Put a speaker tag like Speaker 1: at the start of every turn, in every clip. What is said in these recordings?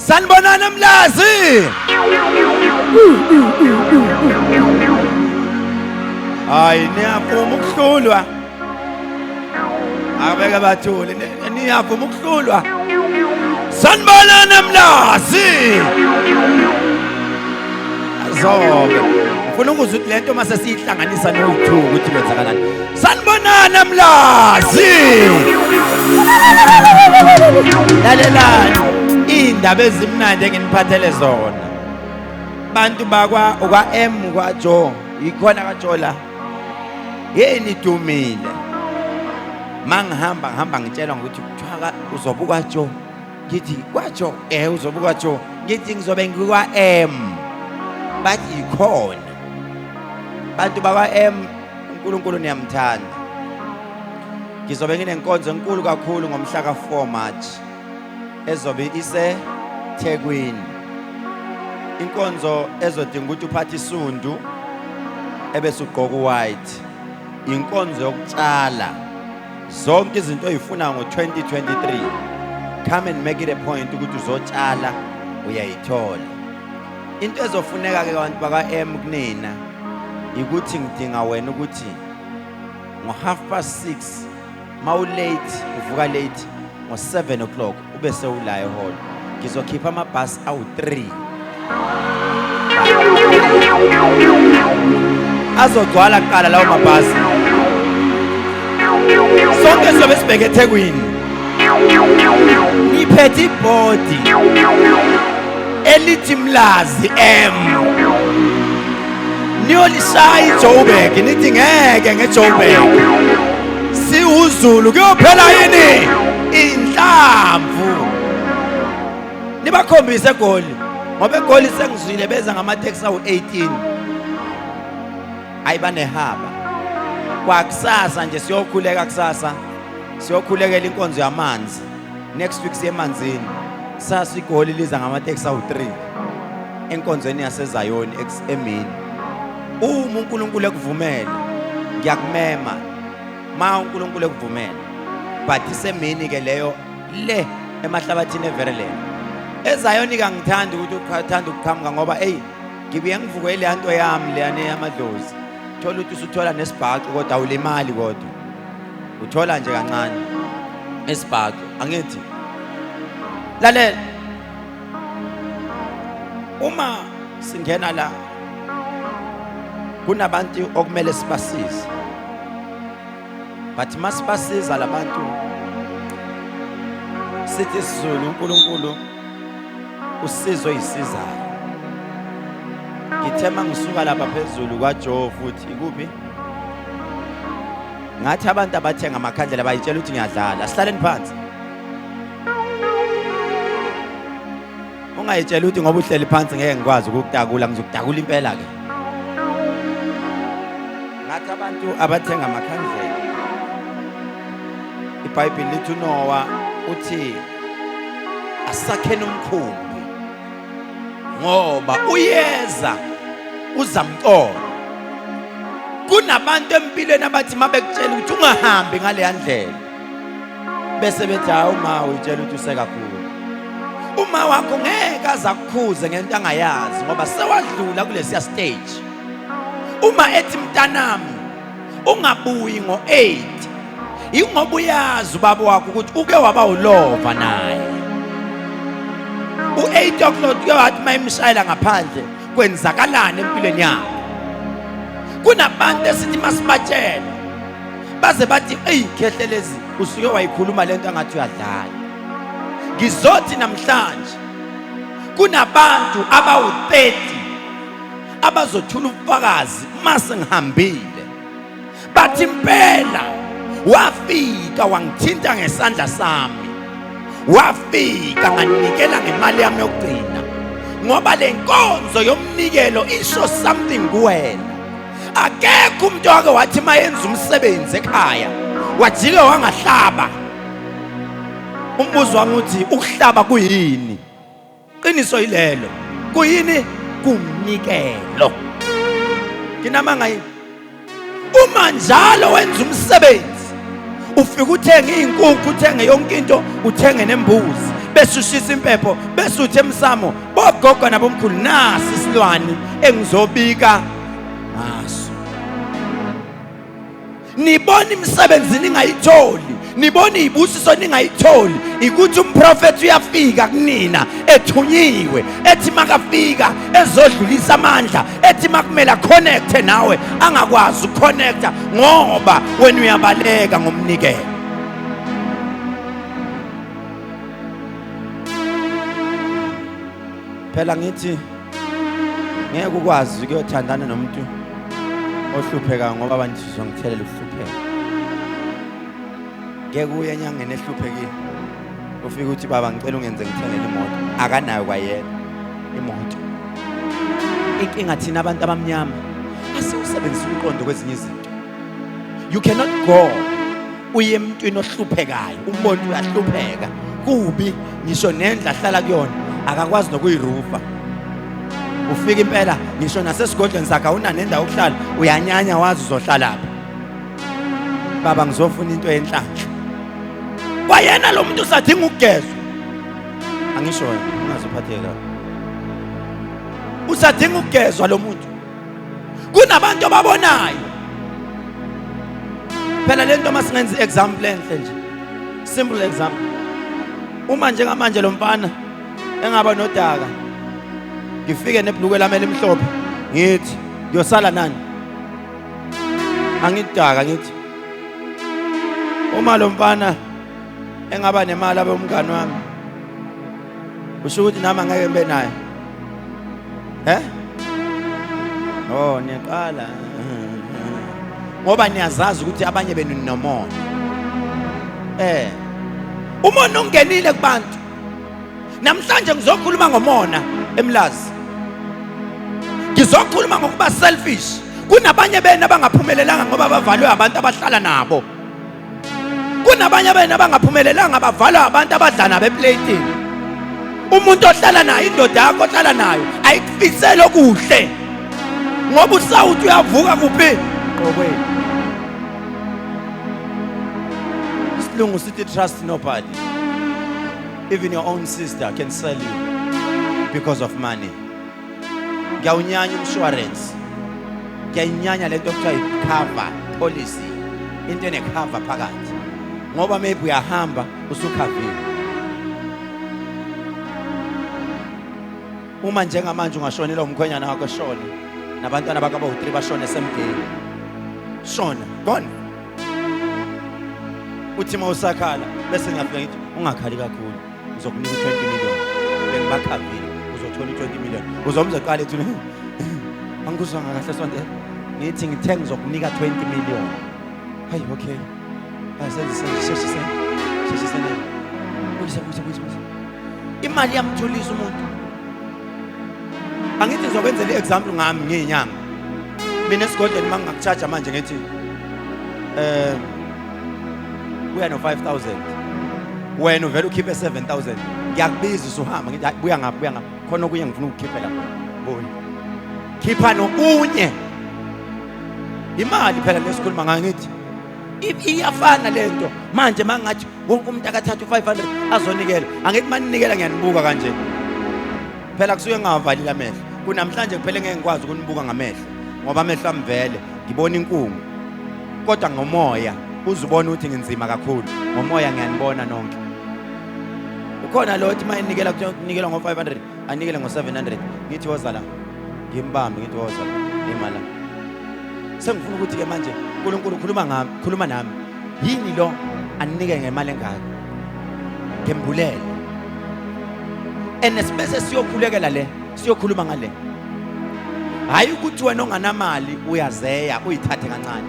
Speaker 1: Sanibonani Umlazi. Hayi niyavuma ukuhlulwa. Abeke bathule niyavuma ukuhlulwa. Sanibonani Umlazi. Azobe. Ufuna ukuzwa ukuthi lento mase siyihlanganisa no2 ukuthi kwenzakalani. Sanibonani Umlazi. Lalelani indaba ezimnandi enginiphathele zona. Bantu bakwa ukwa kwa Jo, ikhona kaJo la. Yeni dumile. Mangihamba ngitshela ukuthi kuthiwa uzobuka Jo. Ngithi kwaJo uzobuka Jo. Ngithi ngizobe ngikwa bathi ikhona. Bantu bakwa uNkulunkulu niyamthanda. Ngizobe nginenkonzo enkulu kakhulu ngomhla ka4 March. Ezobe ise Thekwini. Inkonzo ezodinga ukuthi uphathe isundu ebese ugqoka white. Inkonzo yokutshala. Zonke izinto oyifuna ngo2023. Come and make it a point ukuthi uzotshala uyayithola. Into ezofuneka ke abantu baka kunina ukuthi ngidinga wena ukuthi ngo6:30 mawulate uvuka late ngo7 o'clock ube sewula ehall. Ngizokhipha amabhasi awu3 azogcwala kuqala lawo mabhasi. Sonke sizobe sibheke eThekwini. Niphethe ibhodi elithi Umlazi niyolishaya iJoburg nithi ngeke ngeJoburg. Siwuzulu kuyophela yini inhlamvu. Nibakhombise eGoli ngoba eGoli sengizwile beza ngamateksi awu18. Ayibanehaba. Kwakusasa nje siyokhuleka kusasa. Siyokhulekela inkonzo yamanzi. Next week siye emanzini. Sasa iGoli liza ngamateksi awu3 enkonzweni yaseZayoni emini. Uma uNkulunkulu ekuvumela ngiyakumema. Ma uNkulunkulu ekuvumela. But isemini ke leyo le emahlabathini everland. EZayoni kangithandi ukuthi uthanda ukuqhamuka ngoba ngibuye ngivuke le nto yami leyane yamadlozi. Thola ukuthi usuthola nesibhaqo kodwa awulimali kodwa. Uthola nje kancane esibhaqo. Angithi lalela uma singena la kunabantu okumele sibasize. But masibasiza labantu sithi isiZulu uNkulunkulu usizo isizayo. Ngithema ngisuka lapha phezulu kwaJo futhi ikuphi? Ngathi abantu abathenga amakhandlela bayitshela ukuthi ngiyadlala. Sihlaleni phansi. Ungayitshela ukuthi ngoba uhleli phansi ngeke ngikwazi ukukutakula ngizokudakula impela ke. Ngathi abantu abathenga amakhandlela. iBhayibheli lithi uNoah uthi asakheni umkhumbi ngoba uyeza uzamqola. Kunabantu empilweni abathi mabekutshela ukuthi ungahambi ngale yandlela bese bethi uma uyitshela ukuthi usekakhulu. Uma wakho ngeke azakukhuze ngento angayazi ngoba sewadlula kulesiya stage. Uma ethi mntanami ungabuyi ngo8 ingoba uyazi ubaba wakho ukuthi uke waba ulova naye. U8 o'clock uke wathi mayimshayela ngaphandle kwenzakalani empilweni yakhe. Kunabantu esithi masibatshela baze bathi Khehlelezi usuke wayikhuluma lento angathi uyadlala. Ngizothi namhlanje kunabantu abawu30 abazothula ubufakazi mase ngihambile. Bathi impela wafika wangithinta ngesandla sami. Wafika nganikela ngemali yami yokugcina. Ngoba lenkonzo yomnikelo isho something kuwena. Akekho umuntu wake wathi mayenza umsebenzi ekhaya wajike wangahlaba. Umbuzo wami uthi ukuhlaba kuyini? Qiniso yilelo. Kuyini? Kumnikelo. Kinamanga yini? Uma njalo wenza umsebenzi ufika uthenga izinkukhu, uthenge yonke into, uthenge nembuzi, besushisa impepho, besuthe emsamo, bogogo nabomkhulu, nasi isilwane engizobika ngaso. Nibona imisebenzi ningayitholi, nibona izibusiso ningayitholi, ikuthi umprofeti uyafika kunina ethunyiwe, ethi makafika ezodlulisa amandla, ethi makumela connect nawe angakwazi ukuconnecta ngoba wena uyabaleka ngomnikelo. Phela ngithi ngeke ukwazi ukuyothandana nomuntu ohlupheka ngoba abantu sizongithela ukuhlupheka. Ngeke uye enyangeni ehluphekile ufike uthi baba ngicela ungenze ngithengele imoto, akanayo kwayena imoto. Inkinga thina abantu abamnyama asiwusebenzisa umqondo kwezinye izinto. You cannot go uye emntwini ohluphekayo umbone uyahlupheka kubi, ngisho nendla ahlala kuyona akakwazi nokuyirufa. Ufika impela ngisho nasesigodlweni sakhe awuna nendawo yokuhlala, uyanyanya wazi uzohlala lapha. Baba ngizofuna into enhlanhla. Kwayena lo muntu usadinga ukugezwa. Angisho wena ungaziphatheka. Usadinga ukugezwa lo muntu. Kunabantu ababonayo. Phela lento masingenza example enhle nje. Simple example. Uma njengamanje lo mfana engaba nodaka, ngifike nebhlukwe lami elimhlophe, ngithi ngiyosala nani? Angidaka ngithi. Uma lo mfana engaba nemali abe umngani wami, usho ukuthi nami angeke ngibe naye. Oh, niyaqala. Ngoba niyazazi ukuthi abanye benu ninomona. Umona ungenile kubantu. Namhlanje ngizokhuluma ngomona emlazi. Ngizokhuluma ngokuba selfish. Kunabanye benu abangaphumelelanga ngoba bavalwe abantu abahlala nabo. Kunabanye benu abangaphumelelanga bavalwa abantu abadla nabo eplating. Umuntu ohlala naye, indoda yakho ohlala nayo ayikufisele okuhle. Ngoba usawuthi uyavuka kuphi? Qokwethu. Isilungu sithi trust nobody. Even your own sister can sell you because of money. Ngiyawunyanya insurance. Ngiyayinyanya lento okuthiwa cover policy. Into ene cover phakathi. Ngoba maybe uyahamba usukhavile. Uma njengamanje ungashonela umkhwenyana wakho shona, nabantwana bakho aba-3 bashone semgeni. Shona, gone. Uthi mawusakhala bese ngiyafika ngithi ungakhali kakhulu. Ngizokunika 20 million. Bengibakhavile uzothola 20 million. Uzomza qala ethi angikuzwanga kahle sonke. Ngithi ngithe ngizokunika 20 million. Hayi okay. Sheshe. Imali yamthulisa umuntu. Angithi ngizokwenzela i-example ngami ngenyanga. Mina esigodlweni mangingakucharge manje ngithi uya no 5,000. Wena uvela ukhiphe 7,000. Ngiyakubiza usuhamba ngithi buya ngaphi khona okunye ngifuna ukukhipha lapha. Boy. Khipha nokunye. Imali phela lesikhuluma ngayo ngithi iyafana lento. Manje mangathi wonke umuntu akathatha u500 azonikela. Angithi maninikela ngiyanibuka kanje. Phela kusuke ngavali lamehlo. Kunamhlanje kuphele ngeke ngikwazi ukunibuka ngamehlo ngoba amehlo amvele ngibona inkungu. Kodwa ngomoya uzubona ukuthi ngenzima kakhulu. Ngomoya ngiyanibona nonke. Ukhona lo othi mayinikela kunikela ngo500 anikele ngo700. Ngithi woza la. Ngimbambe ngithi woza imali. Sengifuna ukuthi ke manje uNkulunkulu khuluma nami. Yini lo anike ngemali engaka? Ngembulele. Enesibese siyokhulekela le, siyokhuluma ngale. Hayi ukuthi wena onganamali uyazeya uyithathe kancane.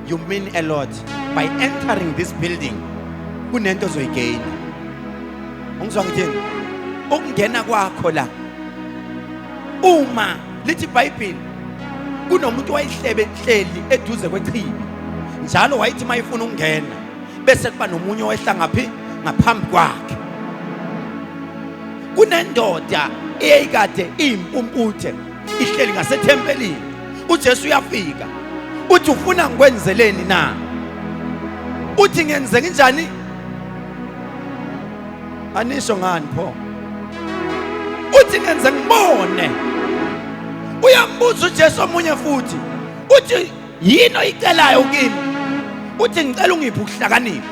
Speaker 1: You mean a lot by entering this building. Kunento ozoyigain. Ungizwa ngithini? Ukungena kwakho la. Uma lithi iBhayibheli kunomuntu wayihlebe hleli eduze kwechibi. Njalo wayithi mayifuna ukungena bese kuba nomunye owehla ngaphi ngaphambi kwakhe. Kunendoda eyayikade impumputhe ihleli ngasethempelini. uJesu uyafika. Uthi ufuna ngikwenzeleni na? Uthi ngenze kanjani? Anisho ngani pho? Uthi ngenze ngibone. Uyambuza uJesu omunye futhi. Uthi yini oyicelayo kimi? Uthi ngicela ungiphe ukuhlakanipha.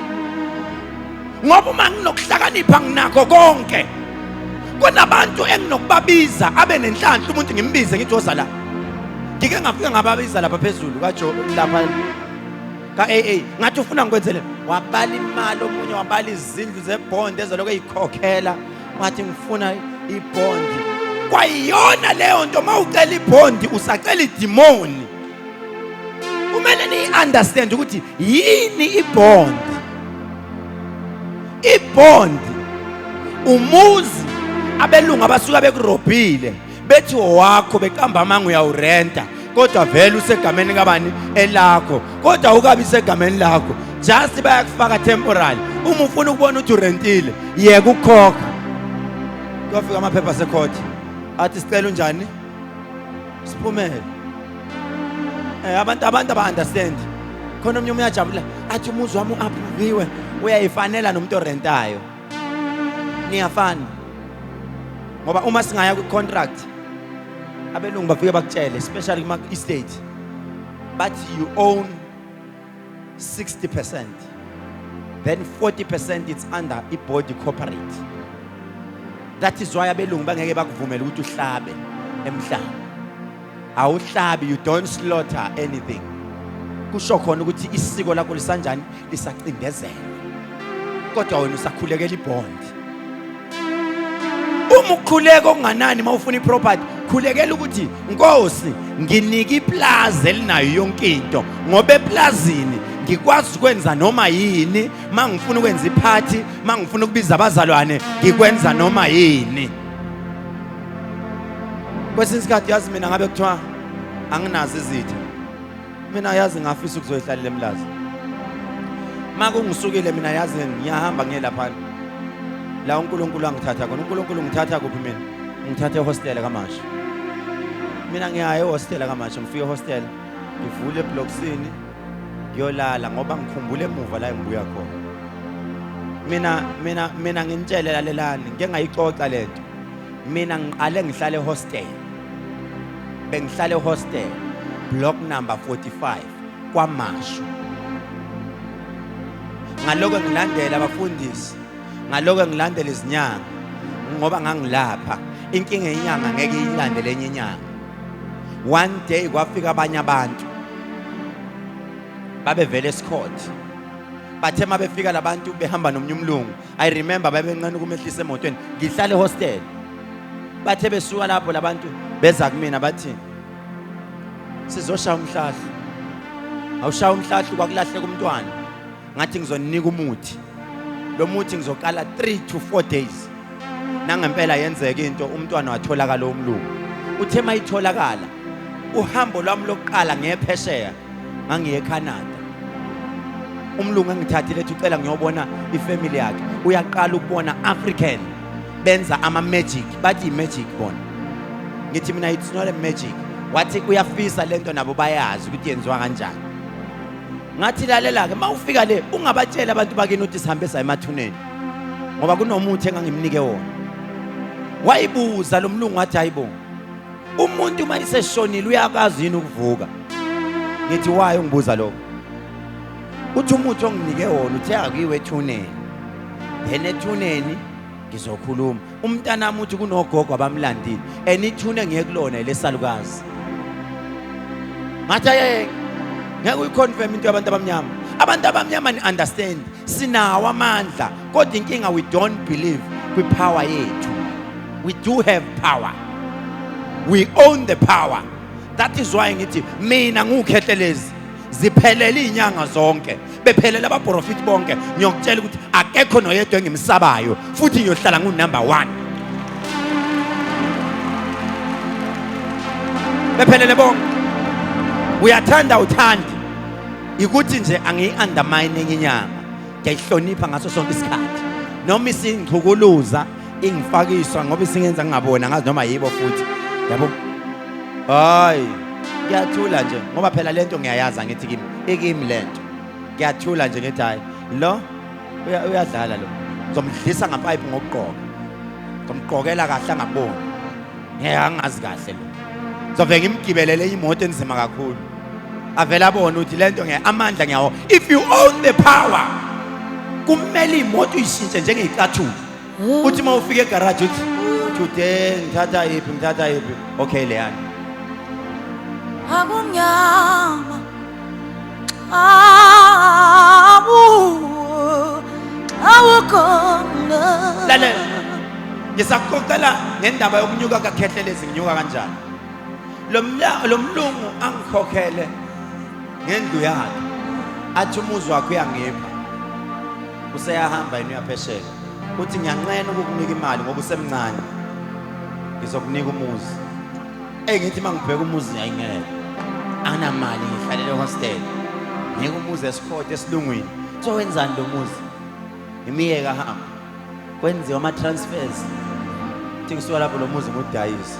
Speaker 1: Ngoba uma nginokuhlakanipha nginakho konke. Kunabantu enginokubabiza abe nenhlanhla umuntu ngimbize ngithi woza la. Ngike ngafika ngababiza lapha phezulu kaJo lapha ka-AA ngathi ufuna ngikwenzele wabala imali omunye wabala izindlu zebond ezoloko eyikhokhela wathi ngifuna ibond kwayiyona leyo nto mawucela ibond usacela idemoni kumele ni-understand ukuthi yini ibond ibond umuzi abelungu abasuka bekurobhile bethi owakho beqamba amanga uyawurenta kodwa vele usegameni kabani elakho kodwa ukabi segameni lakho just bayakufaka temporary uma ufuna ukubona ukuthi urentile yeke ukukhokha kufika amaphepha secourt athi sicela unjani siphumele abantu aba understand khona umunye uyajabula athi umuzi wami uapproviwe uyayifanela nomuntu orentayo niyafana ngoba uma singaya ku contract abelungu bafike bakutshele especially kuma estate but you own 60% then 40% it's under a body corporate. That is why abelungu bangeke bakuvumela ukuthi uhlabe emhlaba awuhlabi you don't slaughter anything kusho khona ukuthi isiko lakho lisanjani lisacindezela kodwa wena usakhulekela ibond uma ukhuleka okunganani mawufuna iproperty khulekela ukuthi Nkosi nginika iplaza elinayo yonke into ngoba eplazini ngikwazi ukwenza noma yini mangifuna ukwenza iphathi mangifuna ukubiza abazalwane ngikwenza noma yini kwesinye isikhathi yazi mina ngabe kuthiwa anginazi izitha mina yazi ngafisa ukuzoyihlalela eMlazi makungisukile mina yazi ngiyahamba ngiye lapha la uNkulunkulu angithatha khona uNkulunkulu ngithatha kuphi mina ngithatha ehostel kaMasha mina ngiyaye ehostel kaMasha ngifike ehostel ngivule eblocksini ngiyolala ngoba ngikhumbule emuva la engibuya khona mina ngintshele lelani ngeke ngayixoxa lento mina ngiqale ngihlale ehostel bengihlale ehostel block number 45 kwaMasha ngaloko ngilandela abafundisi ngaloko ngilandela izinyanga ngoba ngangilapha inkinga yenyanga ngeke ilandele enye inyanga one day kwafika abanye abantu babevele eScourt bathe mabefika labantu behamba nomnye umlungu I remember babencane ukumehlisa emotweni ngihlale hostel bathe besuka lapho labantu beza kumina bathi sizoshaya umhlahla awushaya umhlahla kwakulahle kumntwana ngathi ngizonika umuthi lo muthi ngizoqala 3 to 4 days nangempela yenzeka into umntwana watholakala umlungu uthe mayitholakala uhambo lwami lokuqala ngephesheya ngangiye eCanada umlungu engithathile ethi ucela ngiyobona ifamily yakhe uyaqala ukubona African benza ama magic bathi magic bona ngithi mina it's not a magic wathi uyafisa lento nabo bayazi ukuthi yenziwa kanjani ngathi lalela ke mawufika le ungabatshela abantu bakini ukuthi sihambe sa emathuneni ngoba kunomuthi engangimnike wona wayibuza lo mlungu wathi hayibo umuntu mayiseshonile uyakwazi yini ukuvuka ngithi wayo ngibuza lokho uthi umuthi onginike wona uthe akuyiwe ethuneni then ethuneni ngizokhuluma umntanami uthi kunogogo abamlandile enithune ngiyekulona lesalukazi ngathi ngeke uyiconfirm into yabantu abamnyama ni understand sinawo amandla kodwa inkinga we don't believe kwi power yethu we do have power we own the power that is why ngithi mina ngukhehlelezi ziphelele inyanga zonke bephelele abaprofit bonke ngiyokutshela ukuthi akekho noyedwa engimsabayo futhi ngiyohlala ngunumber 1 bephelele bonke uyathanda uthandi ikuthi nje angiyi-undermine enye inyanga ngiyayihlonipha ngaso sonke isikhathi noma isingchukuluza ingifakiswa ngoba isingenza ngingabona ngazi noma yibo futhi yabo hayi ngiyathula nje ngoba phela lento ngiyayaza ngithi kimi ekimi lento ngiyathula nje ngithi hayi lo uyadlala lo ngizomdlisa ngapipe ngokugqoka ngizomgqokela kahle angaboni angazi kahle lo ngizoveke ngimgibelele imoto enzima kakhulu avela abona ukuthi lento amandla ngiyawo if you own the power kumele imoto uyishintshe njengeyicathulo uthi mawufika egarage uthi today ngithatha iphi okay leyana
Speaker 2: akunyama awukhona
Speaker 1: lalela ngisakuxoxela ngendaba yokunyuka kaKhehlelezi nginyuka kanjani lo mlungu angikhokhele ngendlu yakhe athi umuzi wakhe uyangipha useyahamba yena uyaphesheka uthi ngiyanqena ukukunika imali ngoba usemncane ngizokunika umuzi ngithi mangibheka umuzi ayingeke anamali ngihlalele hostel ngeke umuzi esikhote esilungwini so wenzani lo muzi imiyeka hamba kwenziwa ama transfers thi ngisuka lapho lo muzi ngudayisa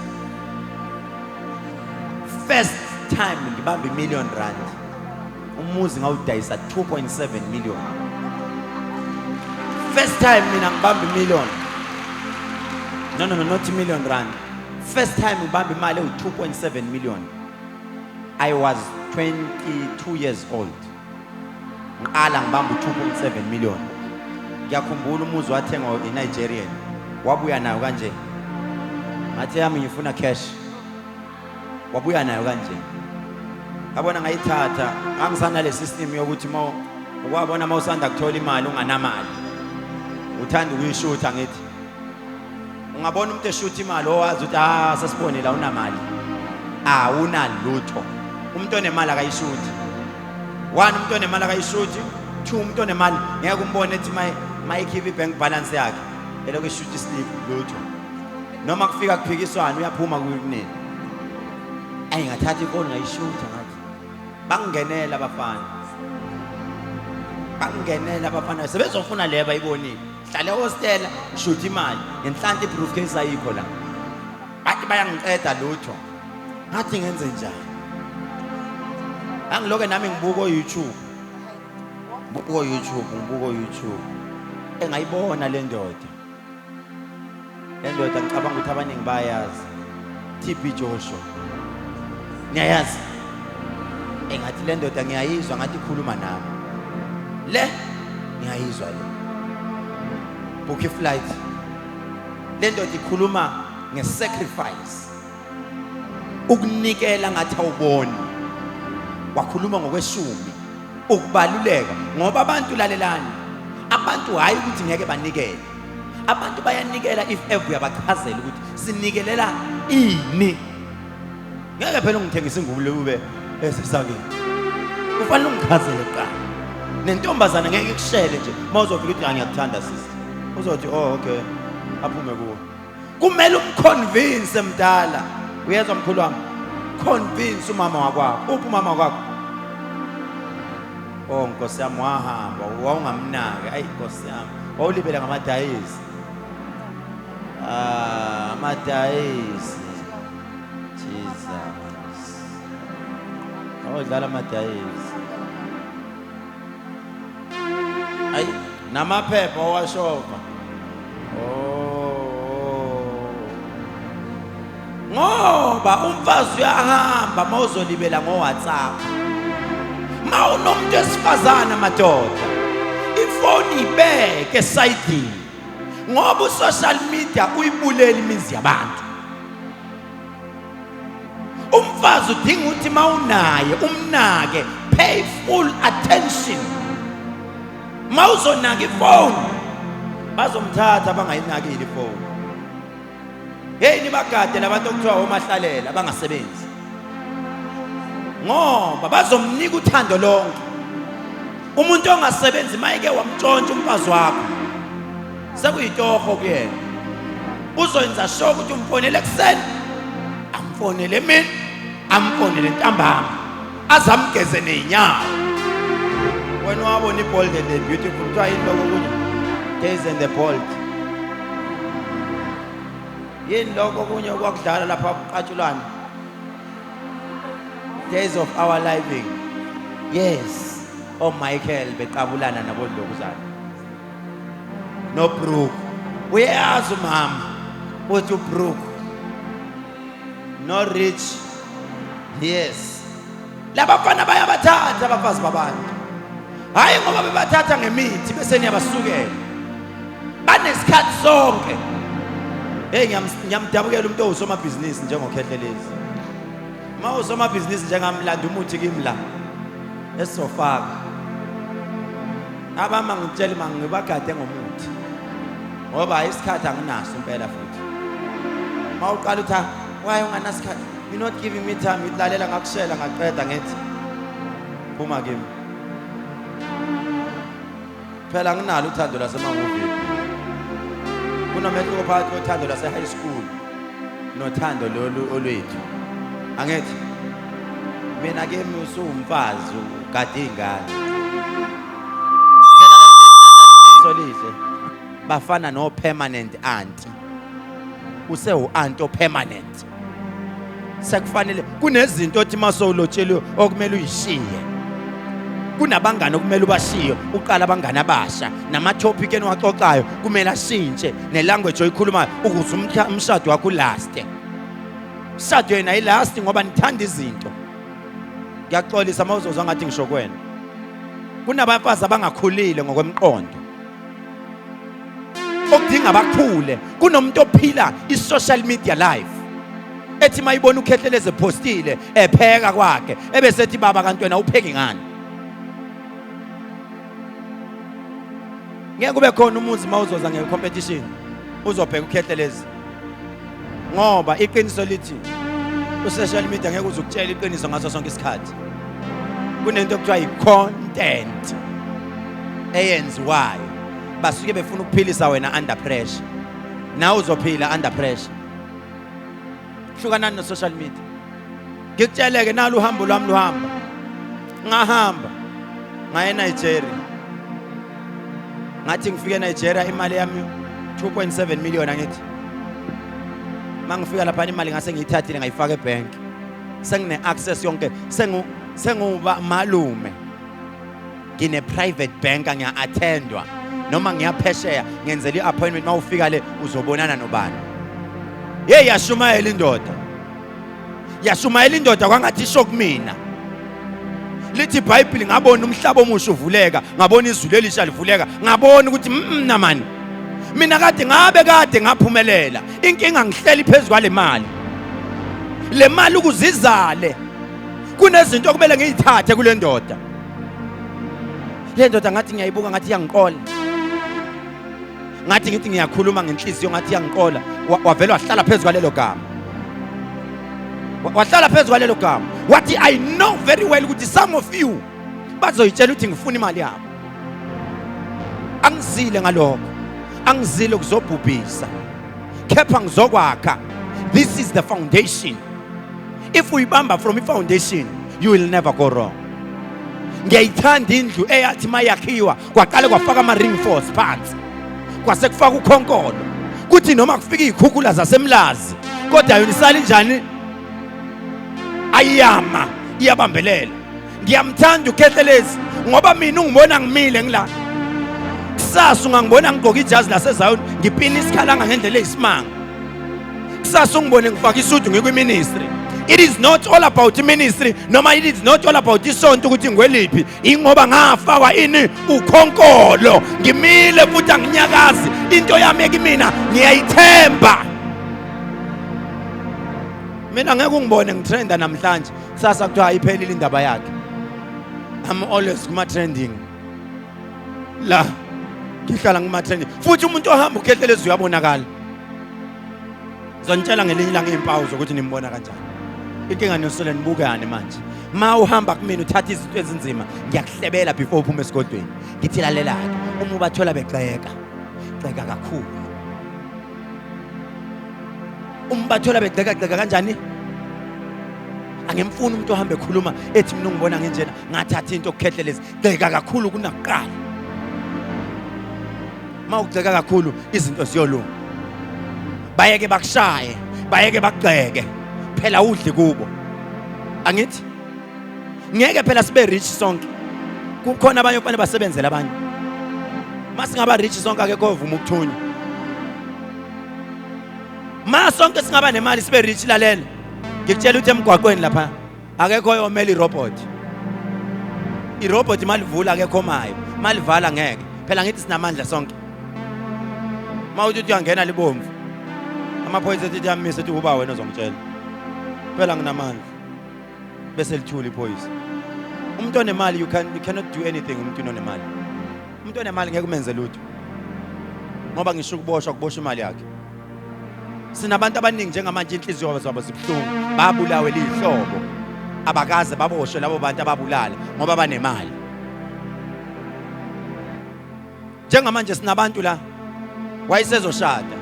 Speaker 1: first time ngibamba R1 million umuzi ngawudayisa 2.7 million first time mina ngibamba R1 million no not R1 million first time ngibamba imali ewu2.7 million I was 22 years old ngiqala ngibamba u2.7 million ngiyakhumbula umuzi wathengwa eNigeria wabuya nayo kanje ngathi yami ngifuna cash wabuya nayo kanje ngabona ngayithatha angisana le system yokuthi ukwabona mawusanda kuthola imali unganamali uthanda ukuyishutha ngithi ungabona umuntu eshutha imali owazi ukuthi sesibone la unamali unalutho umuntu onemali akayishuthi one umuntu onemali akayishuthi two umuntu onemali ngeke umbone ethi mayikhipha ibank balance yakhe eloko ishuthi slip lutho noma kufika kuphikiswana uyaphuma kunini ngathatha ifoni ngayishutha ngathi bangingenela abafana sebezofuna le bayibonile hlale hostel shutha imali ngenhlanhla ibriefcase ayikho la bathi bayangiceda lutho ngathi ngenze njani angiloke nami ngibuka YouTube engayibona le ndoda ngicabanga ukuthi abaningi bayazi TB Joshua niyayazi engathi le ndoda ngiyayizwa ngathi ikhuluma nami le ngiyayizwa le book flight le ndoda ikhuluma ngesacrifice ukunikela ngathi awuboni wakhuluma ngokweshumi ukubaluleka ngoba abantu lalelani abantu hayi ukuthi ngeke banikele abantu bayanikela if ever uyabachazela ukuthi sinikelela ini ngeke phela ungithengisa ingubule ube esesakeni kufanele ungichazele kuqala nentombazana ngeke ikushele nje mawuzofika uthi ngiyakuthanda sisi uzothi okay aphume kuwe kumele umconvince mdala uyezwa mkhulu wami convince umama wakwakho uphi umama wakwakho Nkosi yami wahamba wawungamnaki ayi Nkosi yami wawulibela ngamadayisi amadayisi Jesus awudlala amadayisi ayi namaphepha owashova ngoba umfazi uyahamba mawuzolibela ngoWhatsApp mawunomuntu esifazana madoda ifoni ibeke esayidini ngoba usocial media uyibulela imizi yabantu umfazi udinga ukuthi mawunaye umnake pay full attention mawuzonaka ifoni bazomthatha bangayinakile ifoni ni bagade labantu okuthiwa omahlalela bangasebenzi ngoba bazomnika uthando lonke umuntu ongasebenzi mayike wamtshontsha umfazi wakho sekuyitoho kuyena uzoyenza sure ukuthi umfonele ekseni amfonele mina amfonele ntambama azamgeze neinyawo wena wabona ibold and the beautiful kuthiwa yini lokho kunye days and the bold yini lokho kunye okwakudlala lapha kuqatshulwana days of our living yes Michael beqabulana nabodlokuzana no brook. Uyazi umama uthi ubrook no rich. Yes, labafana bayabathatha abafazi babantu, hayi ngoba bebathatha ngemithi bese niyabasukela. Banesikhathi sonke. Hey, ngiyamdabukela umuntu owusomabhizinisi njengokhehlelezi. Ma usomabhizinisi njengamlanda umuthi kimla esofaka. Abama ngitshela mangibagade ngomuthi. Ngoba isikhathi anginaso impela futhi. Ma uqala uthi why unganasikhathi? You're not giving me time. Ngidlalela ngakushela ngaqeda ngithi phuma kimi. Phela nginalo uthando lasemanguvini. Kunomehluko phakathi kothando lase high school nothando lolu olwethu. Angithi mina kimi usumfazi ugade ingane. Phela lesihle bafana no permanent auntie. Use u-aunt permanent. Sekufanele kunezinto othi masowulotsheliwe okumele uyishiye. Kunabangani okumele ubashiye, uqala abangani abasha, nama-topic eniwaxoxayo kumele ashintshe, ne-language oyikhulumayo ukuze umshado wakho ulaste. Umshado yena ayilasti ngoba nithanda izinto. Ngiyaxolisa mawuzozwa ngathi ngisho kwena. Kunabafazi abangakhulile ngokwemqondo, okudinga bakhule. Kunomuntu ophila i-social media life, ethi mayibona uKhehlelezi epostile epheka kwakhe ebese ethi baba kanti wena upheki ngani? Ngeke kube khona umuzi mawuzoza ngecompetition uzobheka uKhehlelezi, ngoba iqiniso lithi u-social media ngeke uzukutshela iqiniso ngaso sonke isikhathi. Kunento okuthiwa i-content eyenziwayo, basuke befuna ukuphilisa wena under pressure. Nawe uzophila under pressure. Hlukanani no-social media. Ngikutsheleke nalo uhambo lwami luhamba. Ngahamba ngaye eNigeria. Ngathi ngifike eNigeria imali yami 2.7 million angithi. Mangifika lapha imali ngase ngiyithathile ngayifaka ebank. Sengine access yonke, senguba malume. Ngine private bank ngiya attendwa. Noma ngiyaphesheya ngenzela i-appointment mawufika le uzobonana nobani. Hey, yashumayela indoda. Yashumayela indoda kwangathi isho kumina. Lithi iBhayibheli ngabona umhlaba omusha uvuleka, ngabona izulu elisha livuleka, ngabona ukuthi namani. Mina kade ngaphumelela. Inkinga ngihleli phezulu kwale mali. Le mali ukuzizale. Kunezinto okumele ngiyithathe kule ndoda. Le ndoda ngathi ngiyayibuka ngathi iyangiqola. Ngathi ngithi ngiyakhuluma ngenhliziyo ngathi iyangiqola. Wavela wahlala phezulu kwalelo gama. Wahlala phezulu kwalelo gama. Wathi I know very well ukuthi some of you bazoyitshela ukuthi ngifuna imali yabo. Angizile ngalokho. Angizile ukuzobhubhisa. Kepha ngizokwakha. This is the foundation. If we bamba from the foundation, you will never go wrong. Ngiyayithanda indlu eyathi mayakhiwa kwaqale kwafaka ama-reinforce phansi. Kwase kufaka ukhonkolo. Kuthi noma kufika izikhukhula zasemlazi, kodwa yona isali njani? Ayama, iyabambelela. Ngiyamthanda uKhehlelezi ngoba mina ungibona ngimile ngila. Kusasa ungangibona ngigqoka ijazi laseZion, ngipina isikhalanga ngendlela eyisimanga. Kusasa ungibone ngifaka isudu ngikwi-ministry. It is not all about ministry, noma it is not all about isonto ukuthi ngweliphi. Ingoba ngafakwa ini ukhonkolo. Ngimile futhi anginyakazi. Into yami ekimina ngiyayithemba. Mina ngeke ungibone ngitrenda namhlanje. Sasa kuthiwa ayiphelile indaba yakhe. I'm always kuma trending. La ngihlala ngima trending. Futhi umuntu ohamba uKhehlelezi uyabonakala. Zonitshela ngelinye ilanga izimpawu zokuthi nimbona kanjani. Inkinga nosole nibukane manje. Ma uhamba kumina uthatha izinto ezinzima, ngiyakuhlebela before uphume esigodweni. Ngithi lalelake, uma ubathola begxeka, gxeka kakhulu. Uma bathola begxeka kanjani? Angimfuni umuntu ohambe ekhuluma ethi mina ungibona ngenjena ngathatha into okuKhehlelezi. Gxeka kakhulu kunakuqala. Ma ugxeka kakhulu izinto ziyolunga. Bayeke bakushaye, bayeke bakugxeke. Phela udli kubo. Angithi ngeke phela sibe rich sonke. Kukhona abanye ofanele basebenzele abanye. Masingaba rich sonke akekho ovuma ukuthunywa. Sonke singaba nemali sibe rich lalela. Ngikutshela ukuthi emgwaqweni lapha akekho oyomela irobot. Irobot malivula akekho mayo. Malivala ngeke. Phela ngithi sinamandla sonke. Mawuthi uyangena libomvu. Amaphoyisa ethi yamise ethi uba wena uzongitshela. Phela nginamandla. Bese lithula iphoyisa. Umuntu onemali you cannot do anything umuntu onemali. Umuntu onemali ngeke umenze lutho. Ngoba ngisho ukuboshwa kubosha imali yakhe. Sinabantu abaningi njengamanje inhliziyo zabo zibuhlungu. Babulawe lihlobo. Abakaze baboshwe labo bantu ababulala ngoba banemali. Njengamanje sinabantu la wayesezoshada.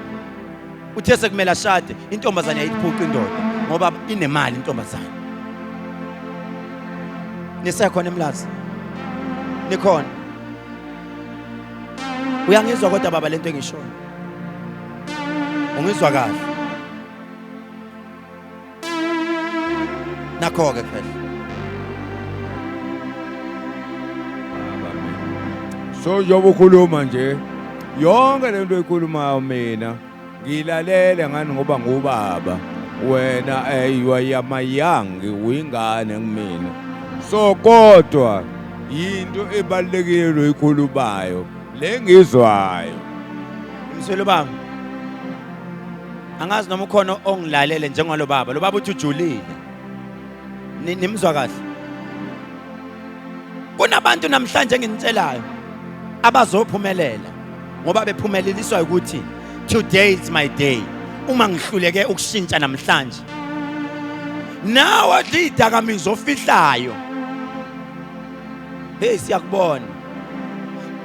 Speaker 1: Uthe sekumele ashade, intombazane yayiphuqa indoda ngoba inemali intombazane. Nisekhona Umlazi? Nikhona? Uyangizwa kodwa baba lento engishoyo? Ungizwa kahle? Nakho-ke phela.
Speaker 2: So njengoba ukhuluma nje yonke lento ekhulumayo mina ngilalele ngani ngoba ngubaba wena wayamayang uyingane kumina. So kodwa into ebalekile lo ikhulumayo lengizwayo.
Speaker 1: Mswelo bami. Angazi noma ukhona ongilalele njengalo baba. Lo baba uthi ujulile. Nimzwa kahle. Kunabantu namhlanje engintshelayo abazophumelela ngoba bephumeleliswa ukuthi today is my day. Uma ngihluleke ukushintsha namhlanje. Nawe lidakamizo ofihlayo. Hey siyakubona.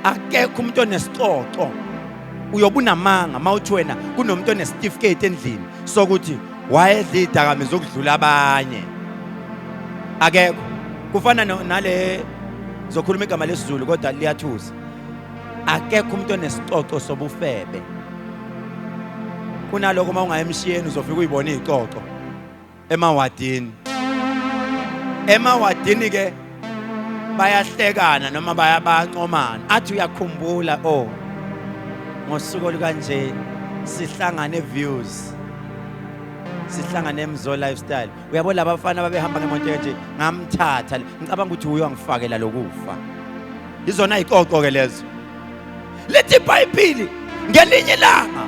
Speaker 1: Akekho umuntu onesixoxo. Uyobunamanga mawuthi wena kunomuntu onecertificate endlini sokuthi wayedidakamizo okudlula abanye. Akekho. Kufana nale zokhuluma igama lesizulu kodwa liyathusa. Akekho umuntu onesixoxo sobufebe. Kunaloko uma ungayemshiyeni uzofika uyibona izixoxo emawadini. Emawadini ke bayahlekana noma bayancomana. Athi uyakhumbula ngosuku olukanje sihlangane views. Sihlangane Emzo lifestyle. Uyabona laba bafana babehamba ngemonto nje ngamthatha ngicabanga ukuthi uyo angifakela lokufa. Izona izixoxo ke lezo. Lethi iBhayibheli ngelinye ilanga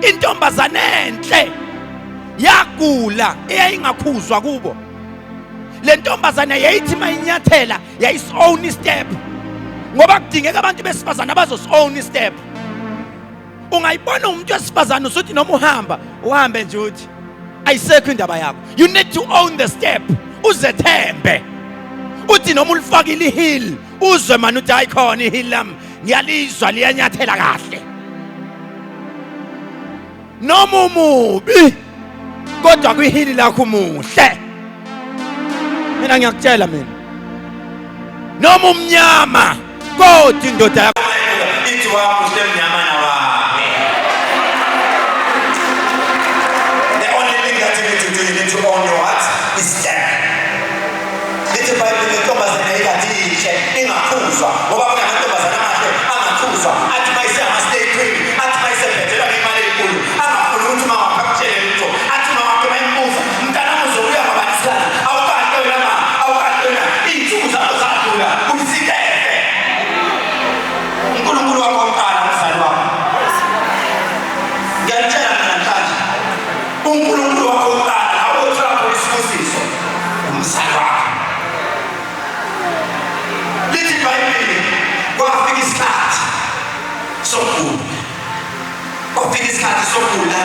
Speaker 1: intombazane enhle yagula eyayingakhuzwa kubo. Le ntombazane yayithi mayinyathela yayis-own step. Ngoba kudingeka abantu besifazana abazos-own step. Ungayibona umuntu wesifazana usuthi noma uhambe nje uthi ayisekho indaba yakho. You need to own the step. Uzethembe. Uthi noma ulifakile ihill uzwe manje uthi ayikhona ihill lami ngiyalizwa liyanyathela kahle. Noma umubi kodwa kwihill lakho umuhle. Mina ngiyakutshela mina. Noma umnyama kodwa indoda yakho ithi wami usemnyama nawe. The only thing that you need to do, you need to own your heart is step. Lithi iBhayibheli intombazane ayikathi ingakhuzwa ngoba kunamantombazane amahle angakhuzwa athi mayise ama-stay cream athi mayise bhethelwa ngemali enkulu angafuni ukuthi uma waphakuthele lutho athi uma wakhe mayimbuza mntanami uzobuya ngabanisana awukantona iy'nsuku zakho zadlula uyisikefe. uNkulunkulu wakho oqala mzali wami. Ngiyalitshela mina namhlanje uNkulunkulu wakho oqala awothola khona isibusiso umzali wakho. Lithi iBhayibheli kwafika isikhathi sokugula. Kwafika isikhathi sokugula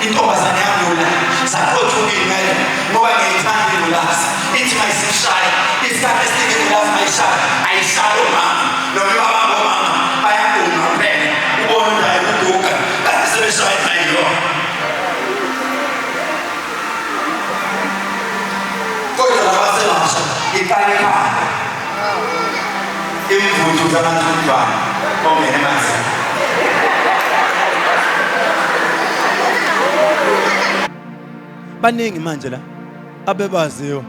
Speaker 1: intombazane yagula zaphothuka iy'nwele ngoba ngiyayithanda ingculazi. Ithi mayisishaya isikhathi esiningi ingculazi mayishaya ayishaya umama noma ibaba bomama bayaguma kuphela ubona naye kuguga kanti sebeshaya nayo. Kodwa labasebasha iqale ekhaya imvuthu zamantumbane ongene emanzini. Baningi manje la abebaziyo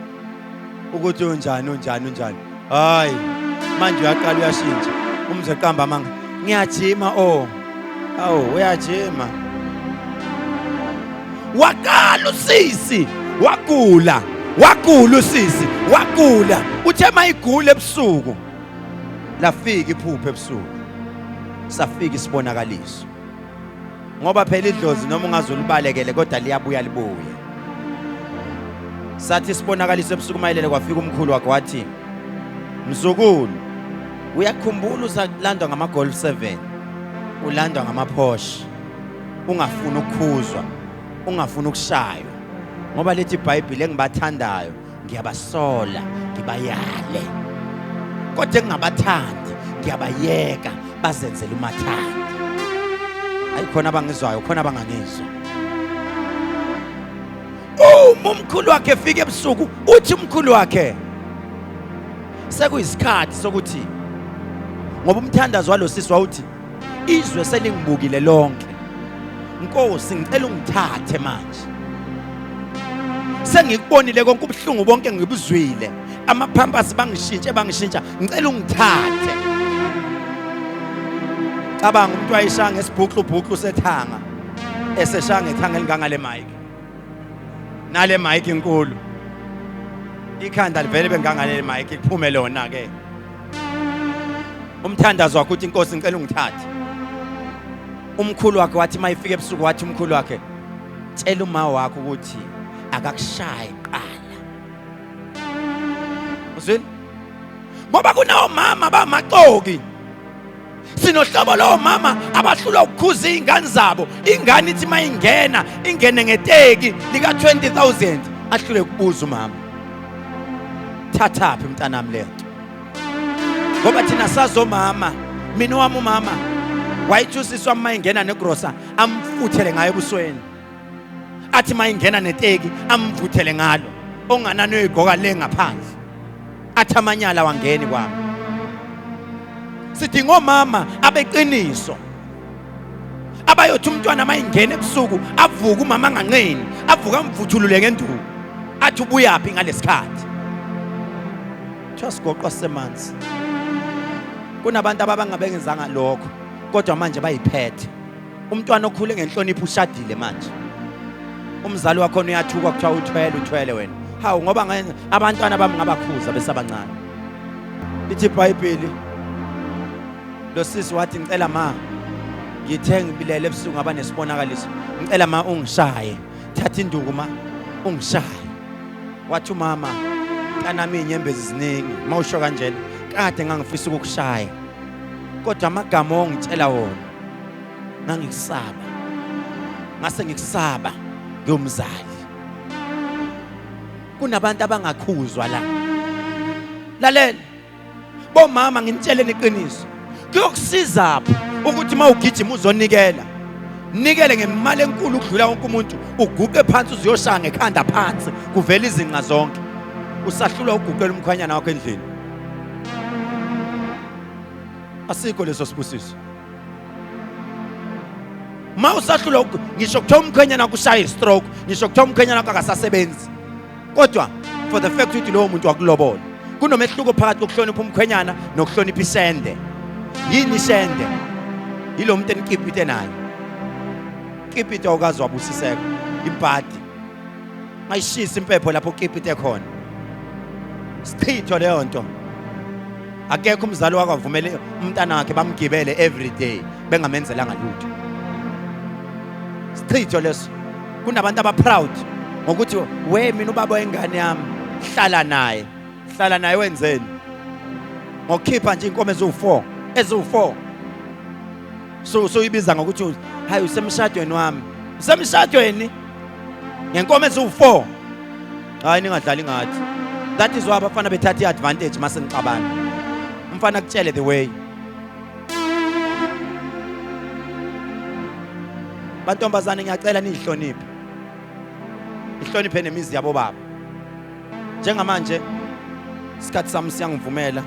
Speaker 1: ukuthi unjani. Hayi manje uyaqala uyashintsha. Umze qamba ngiyajima uyajima. Wakala usisi, wagula usisi, wagula. Uthe mayigula ebusuku, lafika iphupho ebusuku. Safika isibonakaliso. Ngoba phela idlozi noma ungazulubalekele kodwa liyabuya libuye. Sathi isibonakaliso ebusuku mayelele kwafika umkhulu wakhe wathi, mzukulu, uyakhumbula usalandwa ngama-Golf 7, ulandwa ngama-Porsche, ungafuni ukukhuzwa, ungafuni ukushaywa. Ngoba lethi iBhayibheli engibathandayo ngiyabasola, ngibayale. Kodwa engingabathandi ngiyabayeka bazenzele umathanda. Ayikhona abangizwayo, khona abangangizwa. Umkhulu wakhe efike ebusuku, uthi umkhulu wakhe, sekuyisikhathi sokuthi, ngoba umthandazo walosisi wawuthi, izwe selingibukile lonke, Nkosi ngicela ungithathe manje. Sengikubonile konke ubuhlungu bonke ngibuzwile, amaphampasi bangishintsha, ngicela ungithathe. Cabanga umuntu wayeshanga esibhuqlu sethanga, eseshanga ethanga elingangale mic. Nale mic inkulu. Ikhanda livele bengangale mic kuphume lona ke. Umthandazo wakhe uthi Nkosi ngicela ungithathe. Umkhulu wakhe wathi mayifika ebusuku wathi umkhulu wakhe, tshela uma wakho ukuthi akakushaye qala. Uzwini? Ngoba kunawo mama abamaxoki. Sinohlobo lo mama abahlula ukukhuza izingane zabo. Ingane ithi mayingena, ingene ngeteki lika 20,000, ahlule ukubuza umama. Thathaphi mntanami lento. Ngoba thina sazo mama, mina wami umama wayithusiswa mayingena negrosa amfuthele ngayo ebusweni. Athi mayingena neteki amfuthele ngalo. Onganani uyigoka le ngaphandle. Athi amanyala wangeni kwami. Sidinga omama abeqiniso. Abayothi umntwana mayingena ebusuku avuka umama anganqeni, avuka amvuthulule ngenduku. Athi ubuyaphi ngalesikhathi. Sigoqwa semanzi. Kunabantu abangabengenzanga lokho, kodwa manje bayiphethe. Umntwana okhule ngenhlonipho ushadile manje. Umzali wakho uyathuka kuthiwa uthwele wena. Hawu ngoba abantwana bami ngabakhuza besabancane. Lithi iBhayibheli, lo sisi wathi ngicela ma, ngithe ngibilele ebusuku ngaba nesibonakaliso. Ngicela ma ungishaye. Thatha induku ma, ungishaye. Wathi umama, kanami inyembezi ziningi, mawusho kanjena, kade ngangifisa ukukushaya. Kodwa amagama ongitshela wona ngangikusaba. Ngase ngikusaba ngiyomzali. Kunabantu abangakhuzwa la. Lalela. Bomama nginitshele neqiniso. Kuyokusiza apho ukuthi mawugijima uzonikela. Nikele ngemali enkulu ukudlula wonke umuntu, uguqe phansi uziyoshaya ngekhanda phansi, kuvela izinqa zonke. Usahlula uguqela umkhwanyana wakho endlini. Asikho leso sibusiso. Ma usahlula ngisho kuthiwa umkhwenyana kushaya stroke, ngisho kuthiwa umkhwenyana akasasebenzi. Kodwa for the fact ukuthi lowo muntu wakulobola. Kunomehluko phakathi kokuhlonipha umkhwenyana nokuhlonipha isende. Yini isende? Yilo muntu enikipite naye. Kipite awukazi wabusiseka. Ibhadi. Mayishisa impepho lapho kipite khona. Sichitho leyo nto. Akekho umzali wakhe avumele umntana wakhe bamgibele every day bengamenzelanga lutho. Sichitho leso. Kunabantu abaproud ngokuthi we mina ubaba wengane yami hlala naye wenzeni? Ngokukhipha nje inkomo eziwu4 so ibiza ngokuthi hayi usemshadweni wami. Usemshadweni ngenkomo eziwu4. Hayi ningadlali ngathi. That is why abafana bethatha iadvantage mase ngixabana. Umfana kutshele the way. Bantombazane ngiyacela nihloniphe. Ihloniphe nemizi yabo baba. Njengamanje isikhathi sami siyangivumela.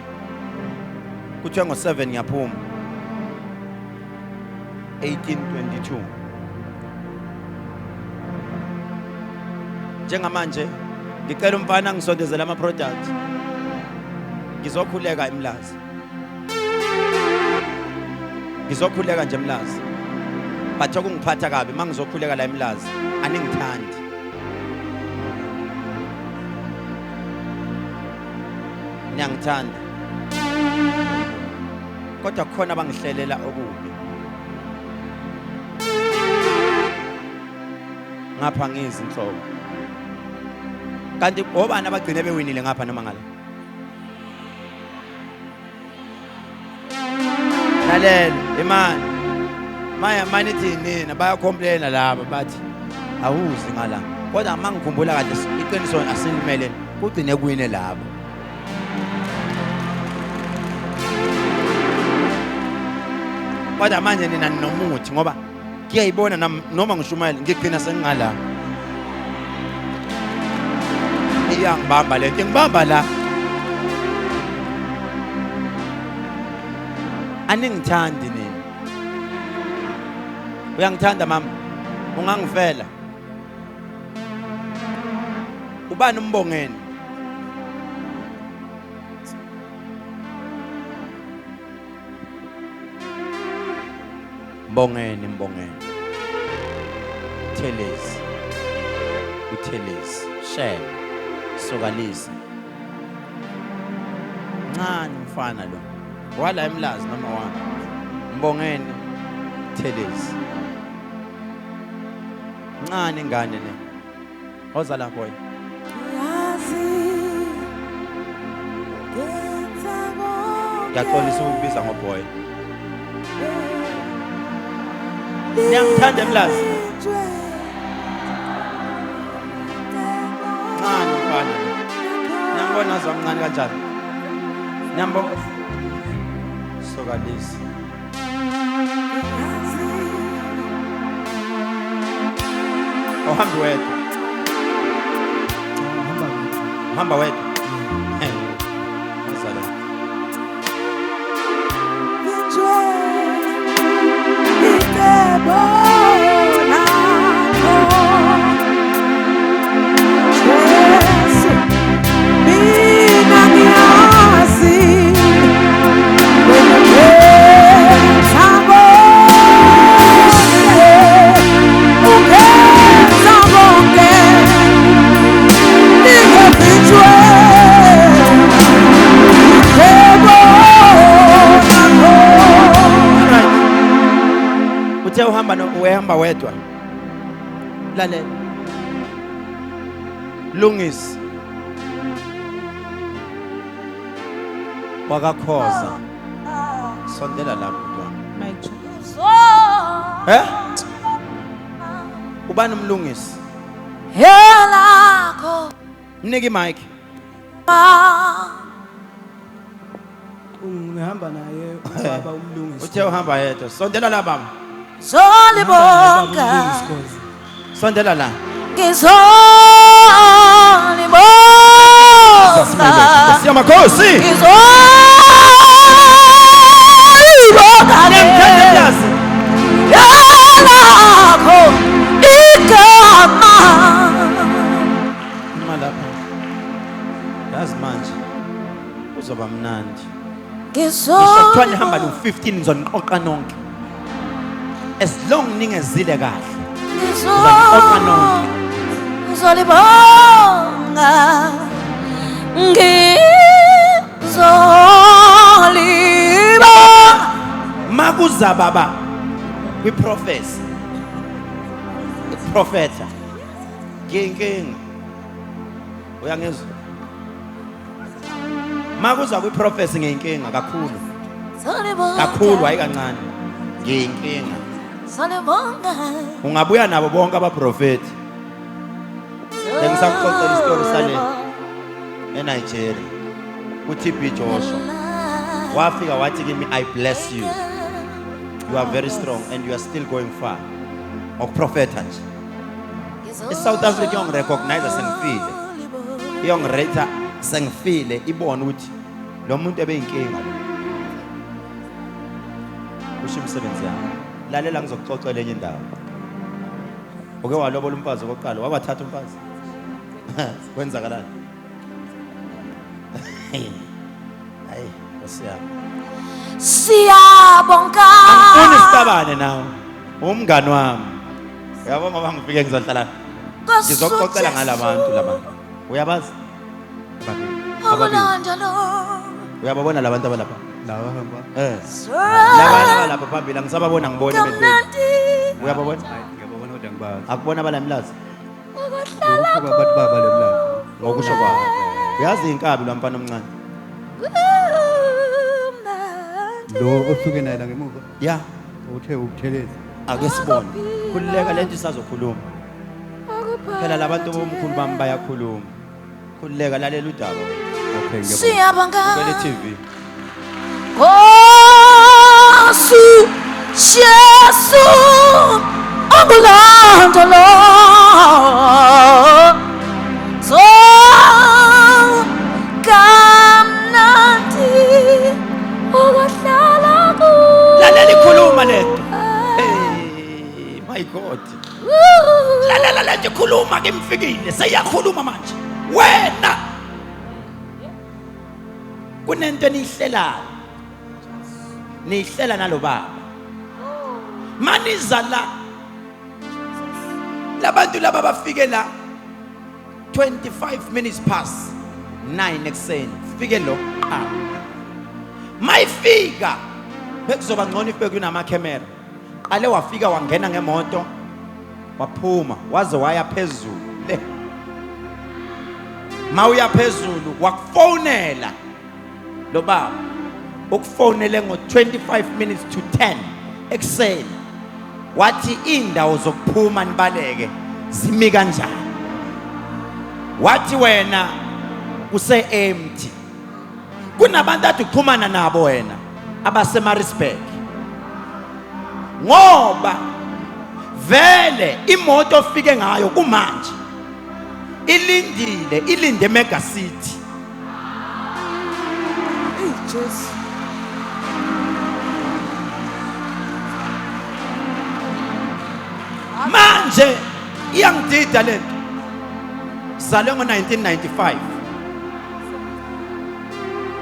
Speaker 1: Kuthiwa ngo7 ngiyaphuma. 1822. Njengamanje ngicela umfana ngisondezele ama products. Ngizokhuleka Umlazi. Ngizokhuleka nje Umlazi. But okungiphatha kabi mangizokhuleka la Umlazi, aningithandi. Niyangithanda. Kodwa kukhona abangihlelela okubi. Ngapha ngizi inhlobo. Kanti obani abagcine bewinile ngapha noma ngala? Lalela imani. Maya manithi nina baya complain laba bathi awuzi ngala. Kodwa mangikhumbula kahle iqiniso asinimele kugcine kuwine labo. Kodwa manje nina nomuthi ngoba kuyayibona noma ngishumayela ngigcina sengingala. Iyangibamba lento ngibamba la. Aningithandi nini? Uyangithanda mama? Ungangifela. Ubani umbongeni? Mbongeni. Khehlelezi. Khehlelezi. Share. Sokalisa. Ncane mfana lo. Wala Umlazi noma wami. Mbongeni. Khehlelezi. Ncane ingane le. Oza la boy. Ngiyaxolisa ukubiza ngoboy. Niyangithanda Umlazi? Ncane mfana. Niyangibona zamncane kanjani? Niyambona? Sokalisa. Ohamba wedwa. Hamba wedwa. Mazala. Uhamba wedwa. Lalela. Lungisi. Wakakhoza. Sondela lapho mntwana. Ubani umlungisi?
Speaker 3: Helakho.
Speaker 1: Mniki mic.
Speaker 4: Ngihamba naye ubaba umlungisi.
Speaker 1: Uthe uhamba yedwa. Sondela la baba.
Speaker 3: Zolibonga.
Speaker 1: Sondela la.
Speaker 3: Ngizolibonga.
Speaker 1: Siyamakhosi.
Speaker 3: Ngizolibonga.
Speaker 1: Ngiyamthandaza.
Speaker 3: Yalakho igama.
Speaker 1: Malapha. Yazi manje uzoba mnandi.
Speaker 3: Ngisho
Speaker 1: Kuthiwa nihamba no-15 ngizoniqoqa nonke. As long ningezile kahle.
Speaker 3: Ngizolibonga. Ngizolibonga.
Speaker 1: Makuza baba kwiprofesi. Iprofeta. Nginkinga. Uyangizwa? Makuza kwiprofesi ngiyinkinga kakhulu. Kakhulu hayi kancane. Ngiyinkinga. Ungabuya nabo bonke abaprofeti. Bengisakuxoxela isitori sale eNigeria. uTB Joshua wafika wathi kimi, I bless you. You are very strong and you are still going far. Okuprofeta nje. ISouth Africa iyongirecognize sengifile. Iyongirate sengifile ibona ukuthi lo muntu ebeyinkinga. Kusho umsebenzi yami. Lalela ngizokuxoxela enye indawo. Uke walobola umfazi okokuqala, wabathatha umfazi. Kwenzakalani? Hayi, osiyami.
Speaker 3: siyabonga
Speaker 1: Angifuni sitabane nawe. Umngani wami. Yabo ngoba ngifike ngizohlala. Ngizokuxoxela ngalabantu labantu. Uyabazi?
Speaker 3: Abonandalo
Speaker 1: Uyababona labantu abalapha?
Speaker 4: Lawa hamba.
Speaker 1: Labana abalapha phambili ngisababona ngibone bedwe.
Speaker 3: kamnandi
Speaker 1: Uyababona?
Speaker 4: Ngiyabona kodwa ngibazi.
Speaker 1: Akubona abalamlazi
Speaker 3: ukuhlala
Speaker 4: Ukuba abantu baba lemlando.
Speaker 1: ngokusho kwabo. Uyazi inkabi lomfana omncane?
Speaker 3: kumnandi
Speaker 4: Lo osuke naye la ngemuva.
Speaker 1: Ya,
Speaker 4: Uthe ukuthelezi.
Speaker 1: ake sibone. Khulileka lento isazokhuluma. Phela labantu bomkhulu bami bayakhuluma. Khulileka lalela udaba.
Speaker 4: Okay, ngiyabona.
Speaker 3: siyabonga
Speaker 1: Kwele TV.
Speaker 3: Kosi Jesu akulandalo so kamnandi ukuhlala ku
Speaker 1: Lalela ikhuluma lento. Hey, my God. Lalela lento ikhuluma ke imfikile. Seyakhuluma manje. Wena kunento enihlelayo. Nihlela nalo baba. Maniza la. Labantu laba bafike la 25 minutes past 9 ekseni. Fike lo. Mayifika bekuzoba ngcono if bekunama camera. Qale wafika wangena ngemoto waphuma waze waya phezulu le. Mawuya phezulu wakufonela lo baba. Ukufonele ngo 25 minutes to 10 ekseni. Wathi indawo zokuphuma nibaleke zimi kanjani. Wathi wena use empty. Kunabantu athi uxhumana nabo wena abasemarisburg. Ngoba vele imoto ofike ngayo kumanje ilinde Mega City.
Speaker 3: Jesus
Speaker 1: Manje iyangidida lento. Sale ngo1995.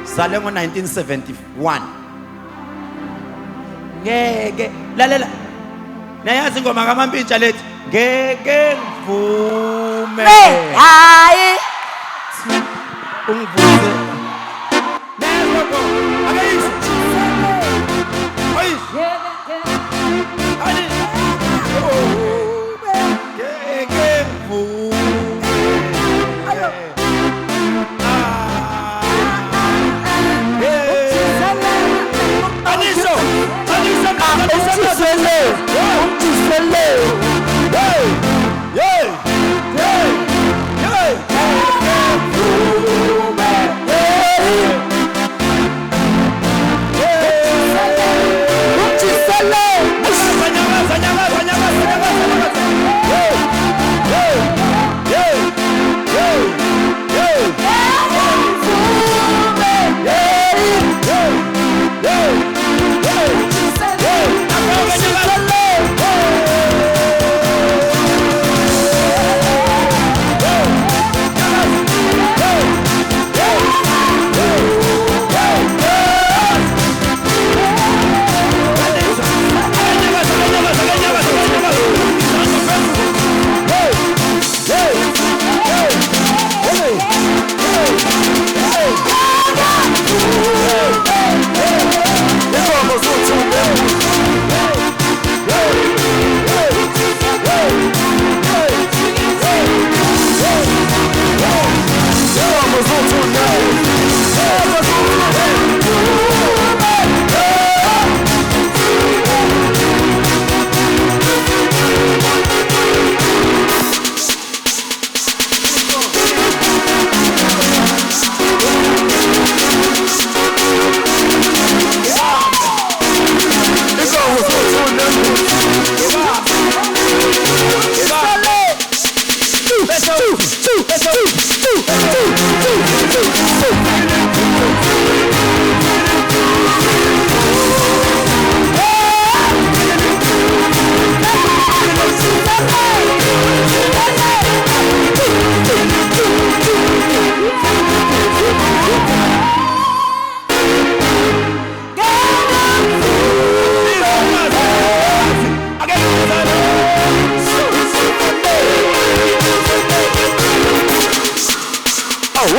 Speaker 1: Sale ngo1971. Ngeke lalela. Nayazi ingoma kaMampintsha lethi ngeke ngivume.
Speaker 3: hayi
Speaker 1: Ungivuze. Nezoko. Akayisi. Ayisi. Ali. Ngeke ngivume. Aniso.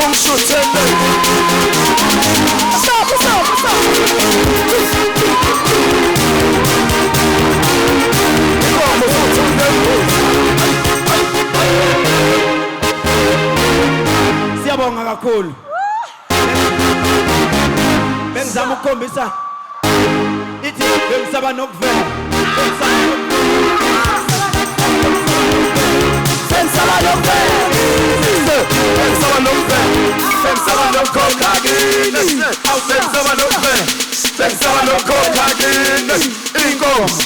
Speaker 5: ungishuthelele.
Speaker 3: Stop.
Speaker 5: Inkomo zothule imbuzi.
Speaker 1: Siyabonga kakhulu. Bengizama ukukhombisa ithi bengisaba nokuvela.
Speaker 5: Pensaba no cocaine. Inkonzo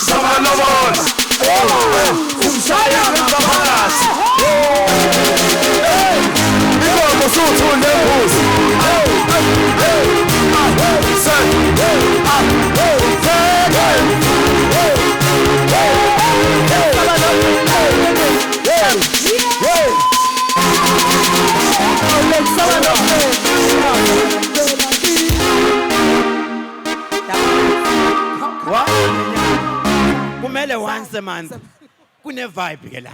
Speaker 5: sama lobola. Umshaya ngaphansi. Inkonzo zothule imbuzi.
Speaker 1: Kumele once a month kune vibe ke la.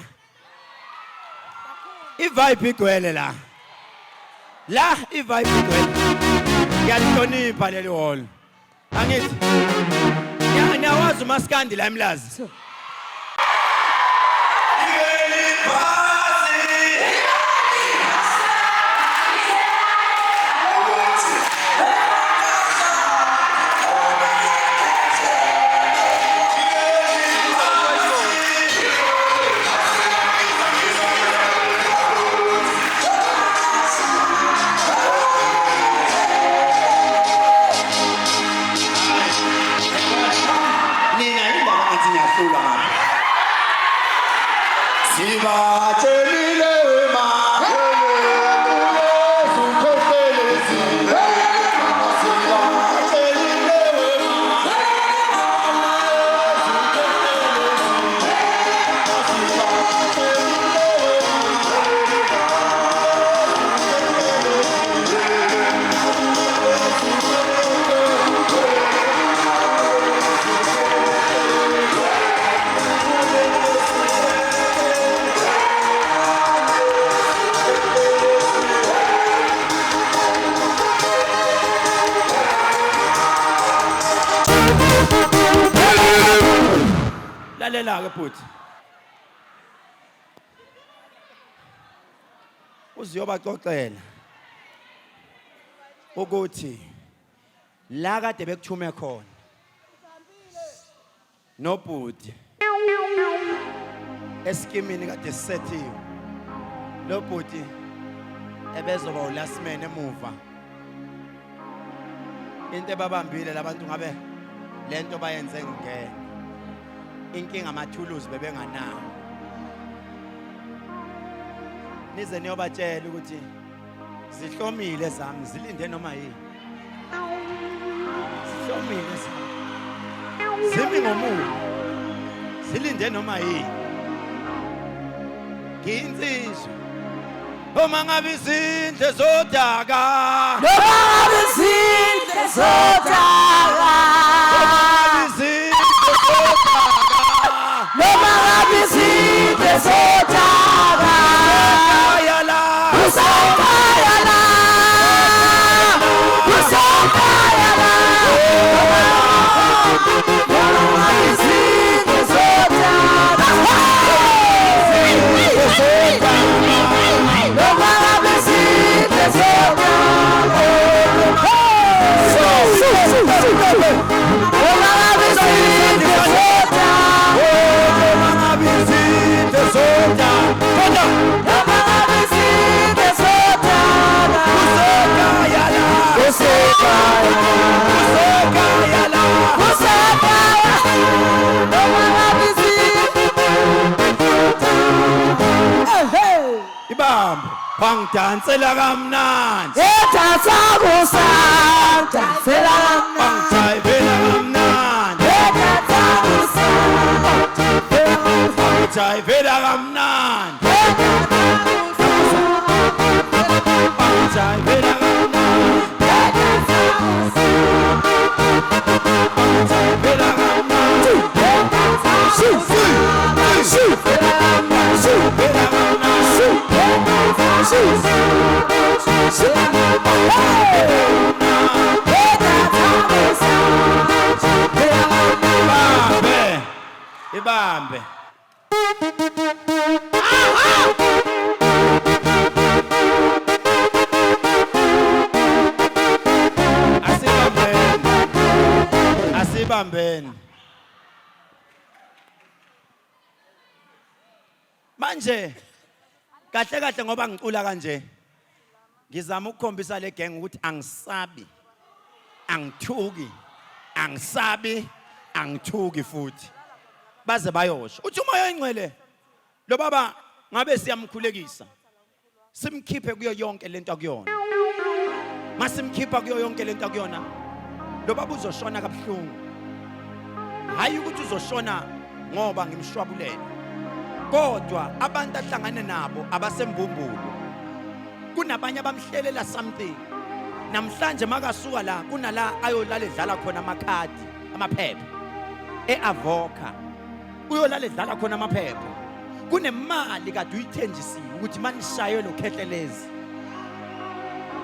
Speaker 1: I-vibe igcwele la. La i-vibe igcwele. Ngiyalihlonipha leli hall. Angithi? Niyawazi umaskandi la Umlazi. Lalela ke futhi. Uziyobaxoxela ukuthi la kade bekuthume khona nobhuti eskimini kade sisethiwe lo bhuti ebezoba ulast man emuva into ebabambile labantu ngabe lento bayenze ngene inkinga amathuluzi bebenganawo nize niyobatshela ukuthi zihlomile zami zilinde noma yini zihlomile zami zimi ngomumo zilinde noma yini ngiyinsizwa uma ngabe izindle zodaka ibambe bangidansela kamnandi bangijayivela kamnandi bangijayivela kamnandi bangijayivela kamnandi Ibambe. Asibambeni. Manje kahle kahle ngoba ngicula kanje ngizama ukukhombisa le gang ukuthi angisabi, angithuki, angisabi, angithuki futhi. Baze bayosho uthi umoya oyingcwele lo baba ngabe siyamkhulekisa simkhiphe kuyo yonke lento akuyona masimkhipha kuyo yonke lento akuyona lo baba uzoshona kabuhlungu hayi ukuthi uzoshona ngoba ngimshwabulele kodwa abantu ahlangane nabo abasembumbulu kunabanye abamhlelela something namhlanje makasuka la kunala ayolala edlala khona amakhadi amaphepha eAvoka uyolala edlala khona amaphepha kunemali kade uyithenjisiwe ukuthi manishaye lo Khehlelezi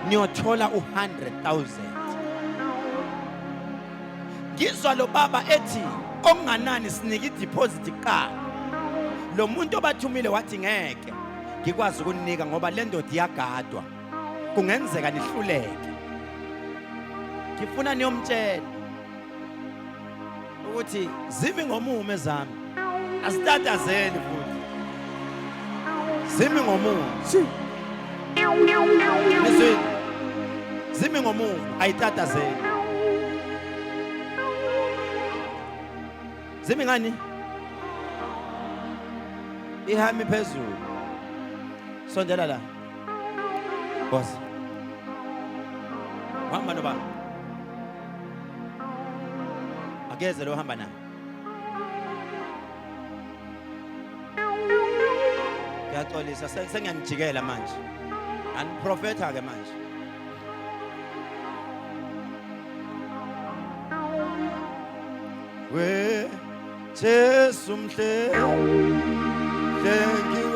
Speaker 1: niyothola u100,000 ngizwa lo baba ethi okunganani sinike ideposit kuqala lo muntu obathumile wathi ngeke ngikwazi ukunika ngoba le ndoda iyagadwa kungenzeka nihluleke ngifuna niyomtshela ukuthi zimi ngomume zami asitatazeli futhi zimi ngomume Listen zimi ngomume ayitatazeli zimi ngani ihami phezulu sondela la boss hamba noba ageze lo hamba na yaxolisa sengiyangijikela manje ani profeta ke manje we Jesu mhle thank you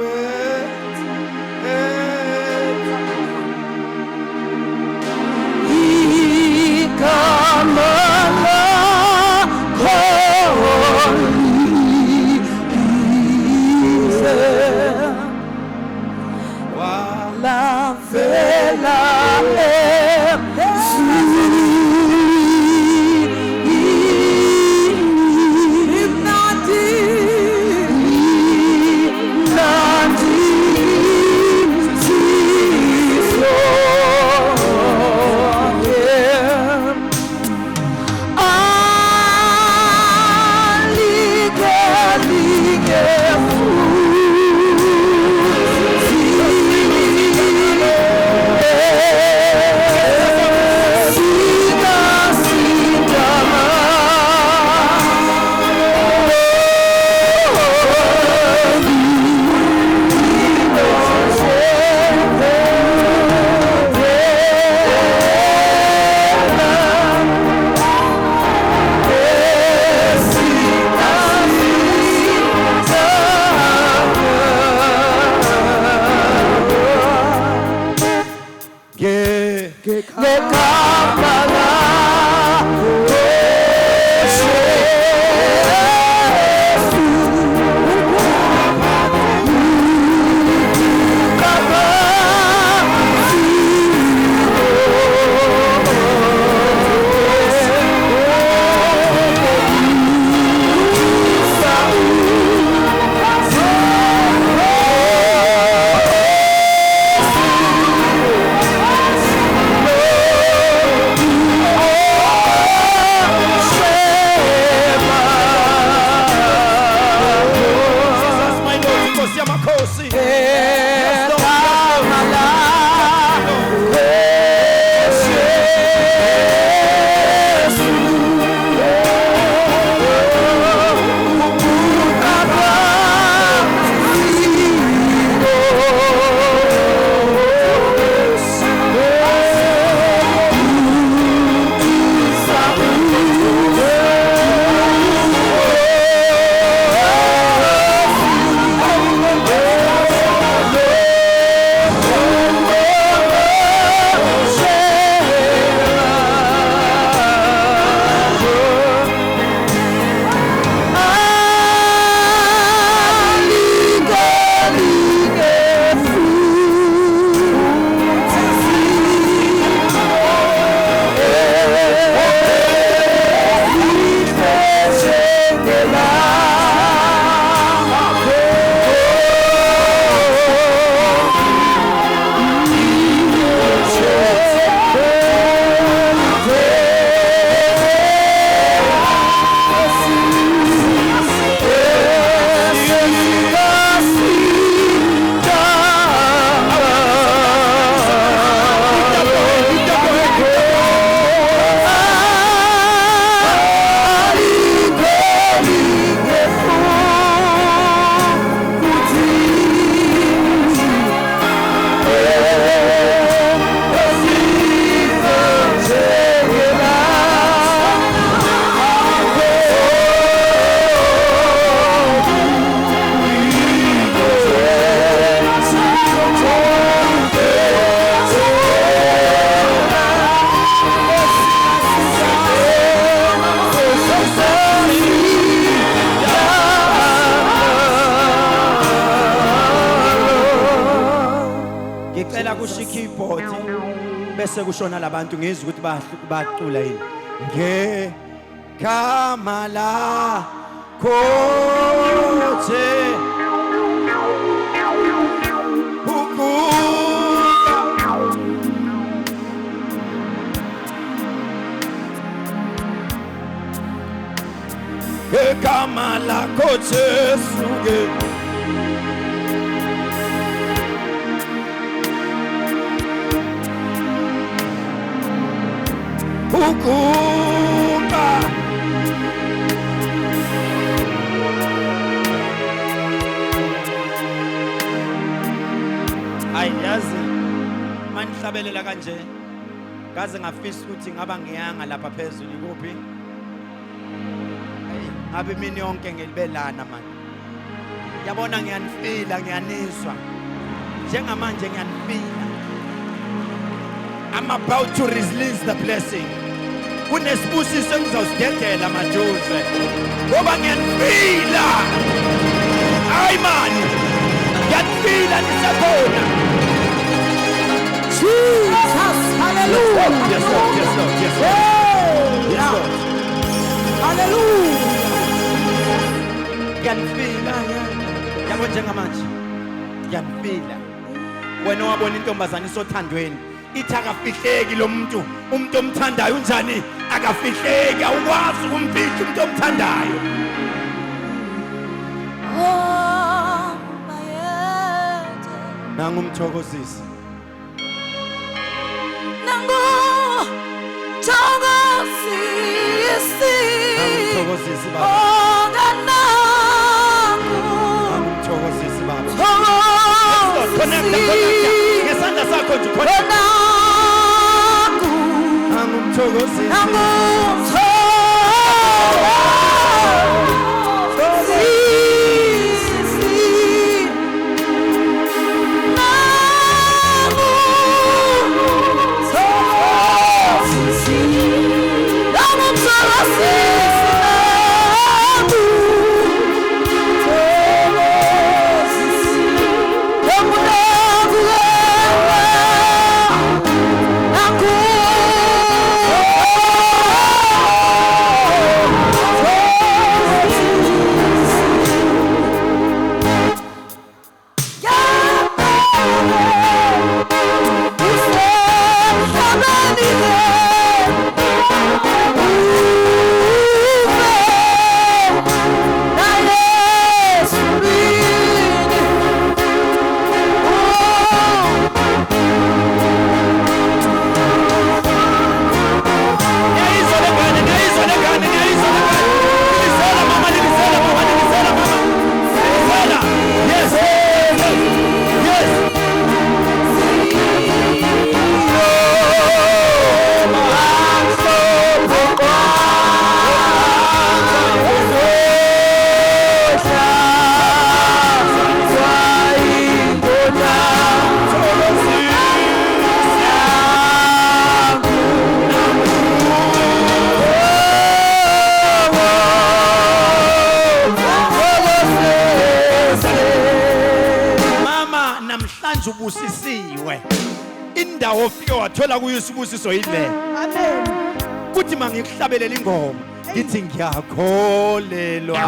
Speaker 3: La vela
Speaker 1: Ngicela kusho i-keyboard bese kushona labantu ngizwe ukuthi bacula yini. Ngegama lakho Egama lakho Jesu ukumba ayazi manihlabelela kanje kaze ngafisa ukuthi ngaba ngiyanga lapha phezulu ikuphi ngabe mina yonke ngilibelana manje yabona ngiyanifila ngiyaniswa njengamanje ngiyanifila I'm about to release the blessing kunesibusiso engizawusidedela majuze ngoba ngiyanifila hayi mani ngiyanifila nisakhona
Speaker 3: Jesus, hallelujah.
Speaker 1: Yes Lord, yes Lord, yes Lord, yes Lord.
Speaker 3: Hallelujah.
Speaker 1: Ngiyanifila yabo njengamanje ngiyanifila wena wabona intombazana isothandweni ithi akafihleki lo muntu omthandayo unjani akafihleki awukwazi ukumfihla umuntu omthandayo
Speaker 3: Oh, my head.
Speaker 1: nangumthokozisi nangumthokozisi baba nangumthokozisi baba connecta ngesandla sakho nje connecta nangumthokozisi ubusisiwe indawo ofike wathola kuyo isibusiso yile
Speaker 3: Amen.
Speaker 1: kuthi mangikuhlabelela ingoma ngithi ngiyakholelwa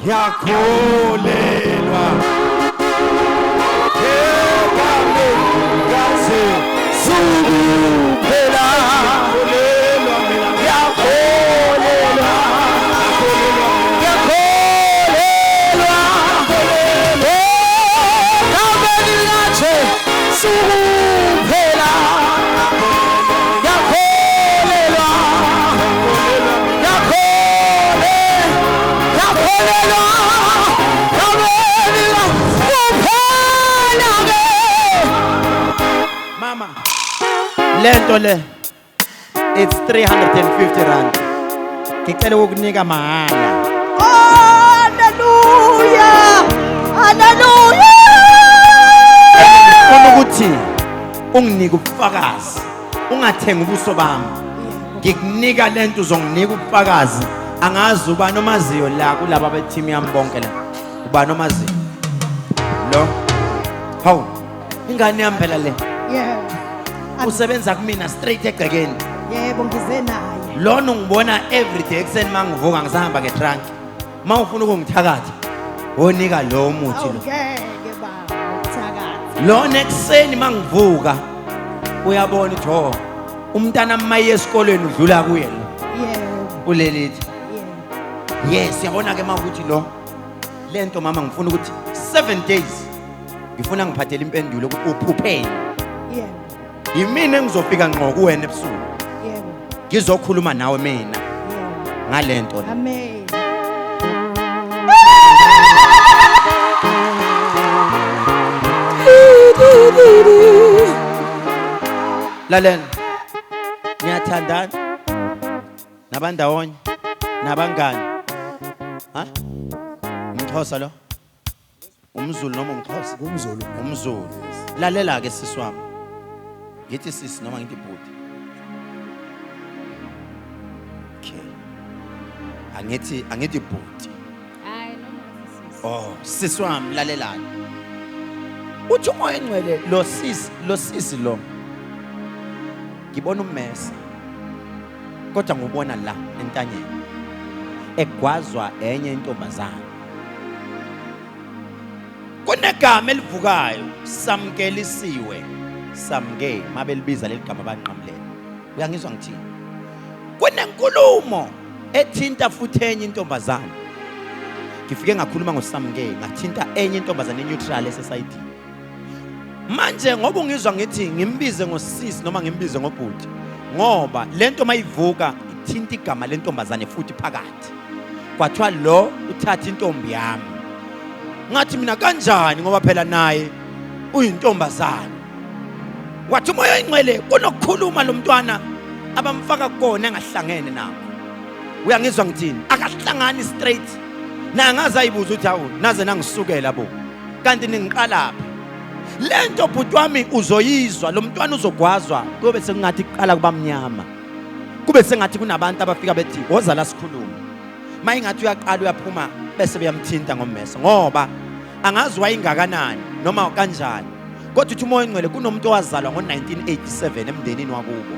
Speaker 1: ngiyakholelwa ekambe kaze sukuphela ngiyakholelwa mina ngiyakholelwa Mama, lento le it's 350 rand. Ngicela ukukunika mahala.
Speaker 3: Hallelujah! Hallelujah!
Speaker 1: Ufuna ukuthi unginike ubufakazi, ungathenga ubuso bami. Ngikunika lento uzonginika ubufakazi. Angazi uba nomaziyo la kulabo beteam yami bonke la. Uba nomaziyo. Lo. Hawu. ingane yami phela le
Speaker 3: Yebo.
Speaker 1: usebenza kumina straight egcekeni
Speaker 3: Yebo ngize naye.
Speaker 1: lona ungibona everyday ekseni mangivuka ngisahamba ngetrunk mawufuna ukungithakatha wonika lo muthi lo
Speaker 3: Awungeke baba uthakathi.
Speaker 1: lona ekseni mangivuka uyabona ukuthi umntana maye esikolweni udlula kuye lo
Speaker 3: Yebo.
Speaker 1: ulelithi
Speaker 3: Yebo.
Speaker 1: yes yabona ke mawukuthi lo lento mama ngifuna ukuthi 7 days ngifuna ngiphathele impendulo ukuthi uphupheni
Speaker 3: Yebo.
Speaker 1: yimina engizofika ngqo kuwena ebusuku
Speaker 3: Yebo.
Speaker 1: ngizokhuluma nawe mina
Speaker 3: Yebo.
Speaker 1: ngalento
Speaker 3: Amen.
Speaker 1: lalela niyathandana nabandawonye nabangani ha umxhosa lo umzulu noma umxhosa umzulu lalela ke sisi wami ngithi sisi noma ngithi bhuti okay angithi bhuti
Speaker 6: Hayi noma sisi.
Speaker 1: oh sisi wami lalelani uthi umoya engcwele lo sisi lo ngibona ummesa kodwa ngubona la entanyeni egwazwa enye intombazana kunegama elivukayo samkelisiwe samke mabelibiza leligama banqamlela uyangizwa ngithini kunenkulumo ethinta futhi enye intombazana ngifike ngakhuluma ngosamke ngathinta enye intombazana eneutral esesayidi manje ngoba ungizwa ngithi ngimbize ngosisi noma ngimbize ngobhuti ngoba lento mayivuka ithinta igama lentombazane futhi phakathi kwathiwa lo uthatha intombi yami ngathi mina kanjani ngoba phela naye uyintombazane wathi umoya ingcwele kunokukhuluma lo mntwana abamfaka kona engahlangene nabo uyangizwa ngithini akahlangani straight na ngazayibuza ukuthi awu naze nangisukela bo kanti ningiqalaphi lento bhuti wami uzoyizwa lo mntwana uzogwazwa kube sekungathi kuqala kuba mnyama kube sengathi kunabantu abafika bethi woza la sikhuluma mayingathi uyaqala uyaphuma bese beyamthinta ngommese ngoba angazi wayingakanani noma kanjani kodwa uthi umoya ingcwele kunomuntu owazalwa ngo1987 emndenini wakubo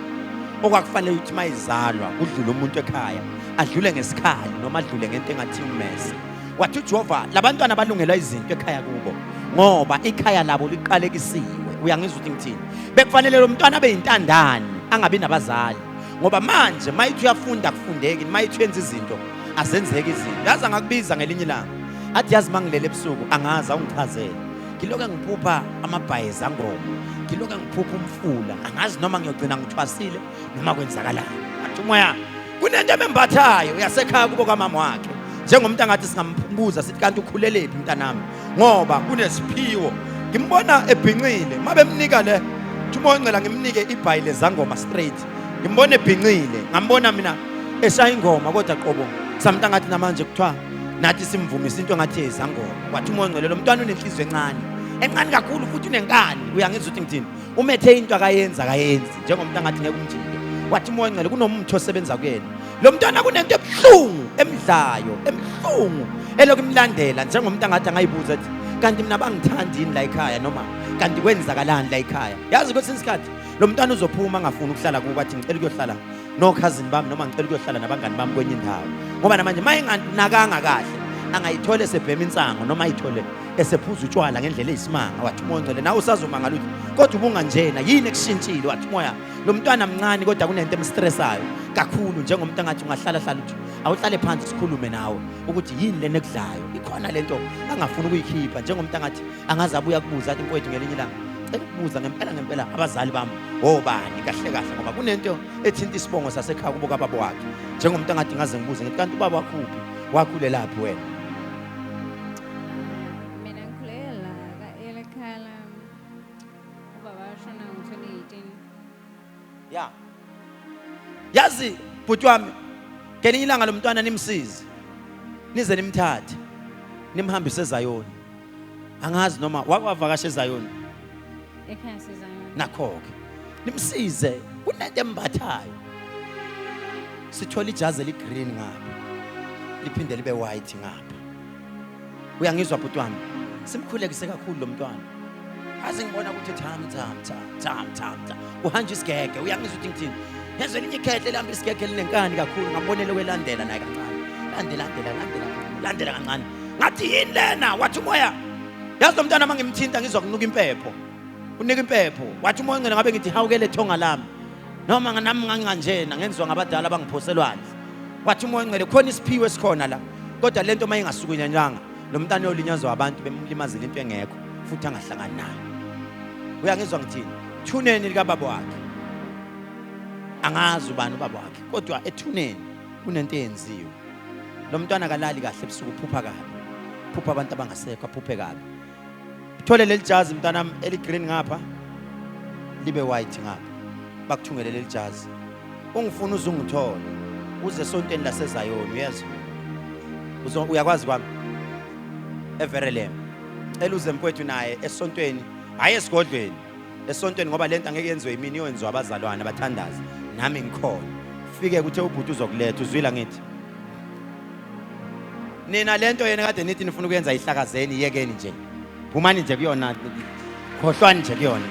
Speaker 1: okwakufanele ukuthi mayizalwa kudlule umuntu ekhaya adlule ngesikhali noma adlule ngento engathi ummese wathi uJehova labantwana balungelwa izinto ekhaya kubo ngoba ikhaya labo liqalekisiwe uyangizwa ukuthi ngithini bekufanele lo mntwana abe yintandane angabi nabazali ngoba manje mayithi uyafunda kufundeki mayithi yenza izinto azenzeke izinto yazi ngakubiza ngelinye ilanga athi yazi mangilele ebusuku angaza ungichazele ngiloke ngiphupha amabhayiza ngoma ngiloke ngiphupha umfula angazi noma ngiyogcina ngithwasile noma kwenzakalani athi umoya kunento emembathayo yasekhaya kubo kamama wakhe njengomuntu angathi singambuza sithi kanti ukhulelephi mntanami ngoba kunesiphiwo ngimbona ebhinqile mabemnika le umoya ingcela ngimnike ibhayile zangoma straight ngimbona ebhinqile ngambona mina eshaya ingoma kodwa qobo samntu angathi namanje kuthiwa nathi simvumisa into ngathi ezangoma wathi umoya ingcwele lo mntwana unenhliziyo encane kakhulu futhi unenkani uyangizwa ukuthi ngithini umethe into akayenza njengomuntu angathi ngeke umjike wathi umoya ingcwele kunomuntu osebenza kuyena lo mntwana kunento ebuhlungu emdlayo emhlungu elokumlandela njengomuntu angathi angayibuza ukuthi kanti mina bangithandi yini la ekhaya noma kanti kwenzakalani la ekhaya yazi kwesinye isikhathi lo mntwana uzophuma angafuni ukuhlala kubo bathi ngicela ukuyohlala nokhazini bami noma ngicela ukuyohlala nabangani bami kwenye indawo ngoba namanje mayinganakanga kahle angayithole esebhema insango noma ayithole esephuza utshwala ngendlela eyisimanga wathi umoya ngcwele nawe usazomangala ukuthi kodwa ubunganjena yini ekushintshile wathi umoya lo mntwana mncane kodwa kunento emstressayo kakhulu njengomuntu angathi ungahlala uthi awuhlale phansi sikhulume nawe ukuthi yini lena ekudlayo ikhona lento angafuni ukuyikhipha njengomuntu angathi angaze abuya kubuza athi mfowethu ngelinye ilanga cela ukubuza ngempela abazali bami obani kahle ngoba kunento ethinta isibongo sasekhaya kubo kababa wakhe njengomuntu angathi ngaze ngibuze ngithi kanti ubaba wakhuphi wakhule laphi wena
Speaker 6: Mina ngikhulela ekhaya lami. Ubaba washona ngo-2018.
Speaker 1: ya yazi bhuti wami ngelinye ilanga lo mntwana nimsize nize nimthathe nimhambise eZayoni angazi noma wavakasha eZayoni
Speaker 6: Ekhaya sizayona.
Speaker 1: nakho-ke nimsize kunento embathayo sithola ijazi eligreen ngapha liphinde libe white ngapha uyangizwa bhuti wami simkhulekise kakhulu lo mntwana waze ngibona ukuthi tham. Uhanje isigege uyangizwa ukuthi ngithini. Yenze elinye ikhehle lihamba isigege linenkani kakhulu ngambonela kwelandela naye kancane. Landela kancane. Ngathi yini lena? Wathi umoya. Yazi lo mntana mangimthinta ngizwa kunuka impepho. Unika impepho. Wathi umoya ngene ngabe ngithi hawukele thonga lami. Noma nami nganginganjena ngenzwa ngabadala abangiphoselwandle. Wathi umoya ngcele khona isiphiwe esikhona la. Kodwa lento mayingasukunyanyanga lo mntana yolinyazwa abantu bemlimazela into engekho futhi angahlangani nayo. Uyangizwa ngithini? Thuneni lika baba wakhe. Angazi ubani ubaba wakhe kodwa ethuneni kunento eyenziwe. Lo mntwana kalali kahle ebusuku uphupha kabi. Phupha abantu abangasekho aphuphe kabi. Uthole leli jazi mntanami eligreen ngapha libe white ngapha. Bakuthungele leli jazi. Ungifuna uzungithola uze esontweni laseZayoni uyezwa. Uyakwazi kwami Everelem. Cela uze mfowethu naye esontweni hayi esigodlweni. Esontweni ngoba lento angeke yenziwe yimini yenziwa abazalwane abathandazi nami ngikhona. Fike ukuthi ubhuti uzokuletha uzwila ngithi. Nina lento yena kade nithi nifuna ukuyenza ihlakazeni yekeni nje. Phumani nje kuyona. Khohlwani nje kuyona.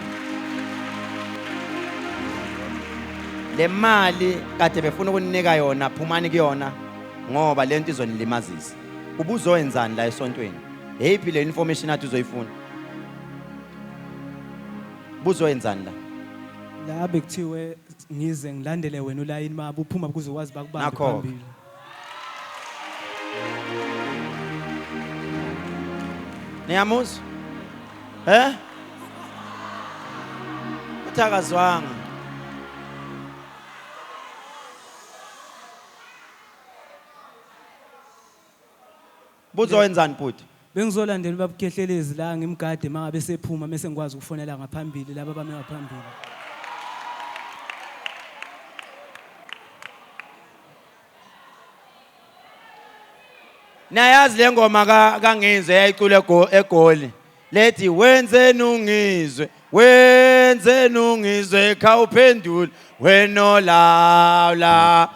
Speaker 1: Le mali kade befuna ukuninika yona phumani kuyona ngoba lento izonilimazisa. Ubuzowenzani la esontweni? Eyiphi le information athi uzoyifuna? Buzoyenzani la?
Speaker 7: La bekuthiwe ngize ngilandele wena ulayini mabo uphuma kuzokwazi bakubambe
Speaker 1: Nakho.
Speaker 7: phambili.
Speaker 1: Niyamuzwa? Uthakazwanga. Buzowenzani bhuti?
Speaker 7: Bengizolandela ubaba Khehlelezi la ngimgade mangabe sephuma mase ngikwazi ukufonela ngaphambili laba bame ngaphambili.
Speaker 1: Nayazi le ngoma kangizwe yayicula eGoli. Lethi wenzeni ungizwe khawuphendule wenolawla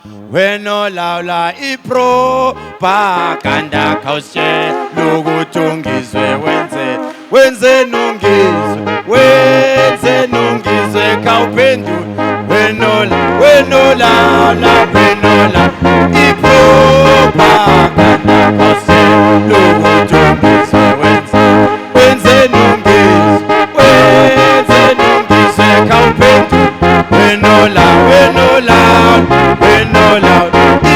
Speaker 1: ipropaganda khawushela ukuthi ungizwe wenzeni ungizwe khawuphendule wenolawla ipropaganda khawushela ukuthi ungizwe wenzeni ungizwe khawuphendule wenolawla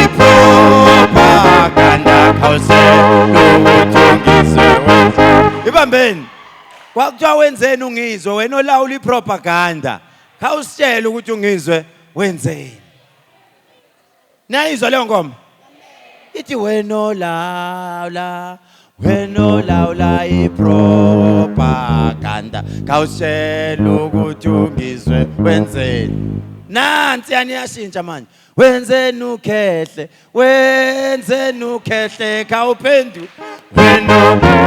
Speaker 1: ipropaganda khawushela ukuthi ungizwe ibambeni kwakuthiwa wenzeni ungizwe wena olawula ipropaganda khawusitshela ukuthi ungizwe wenzeni. Niyayizwa leyo ngoma? Ithi wena olawula ipropaganda khawusitshela ukuthi ungizwe wenzeni. Nansi yaniyashintsha manje. Wenzeni ukhehle khawuphendule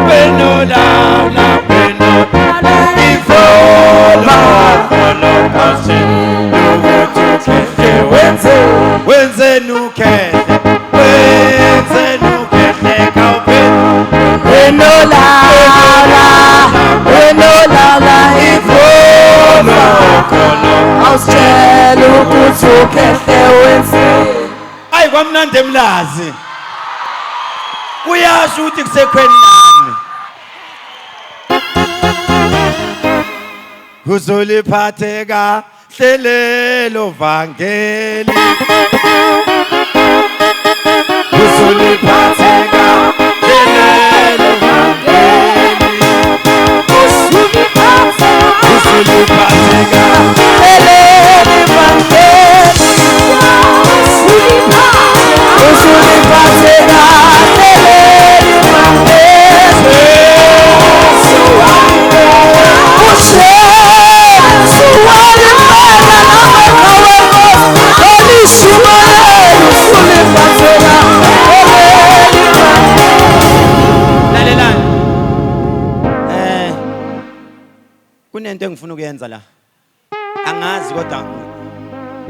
Speaker 1: wenolawula ifolo khawusitshela ukuthi ukhehle wenzeni ukhehle khawuphendule wenolawula ifolo
Speaker 5: Awusitshela ukuthi ukhehle wenzeni.
Speaker 1: Ayi kwamnandi emlazi. Kuyasho ukuthi kusekhweni nami. Uzoliphathe kahle lelo vangeli. Uzoliphathe kahle lelo vangeli. Uzoliphathe kahle lelo vangeli. Uzoliphathe kahle lelo Lalelani. Kunento engifuna ukuyenza la. Angazi kodwa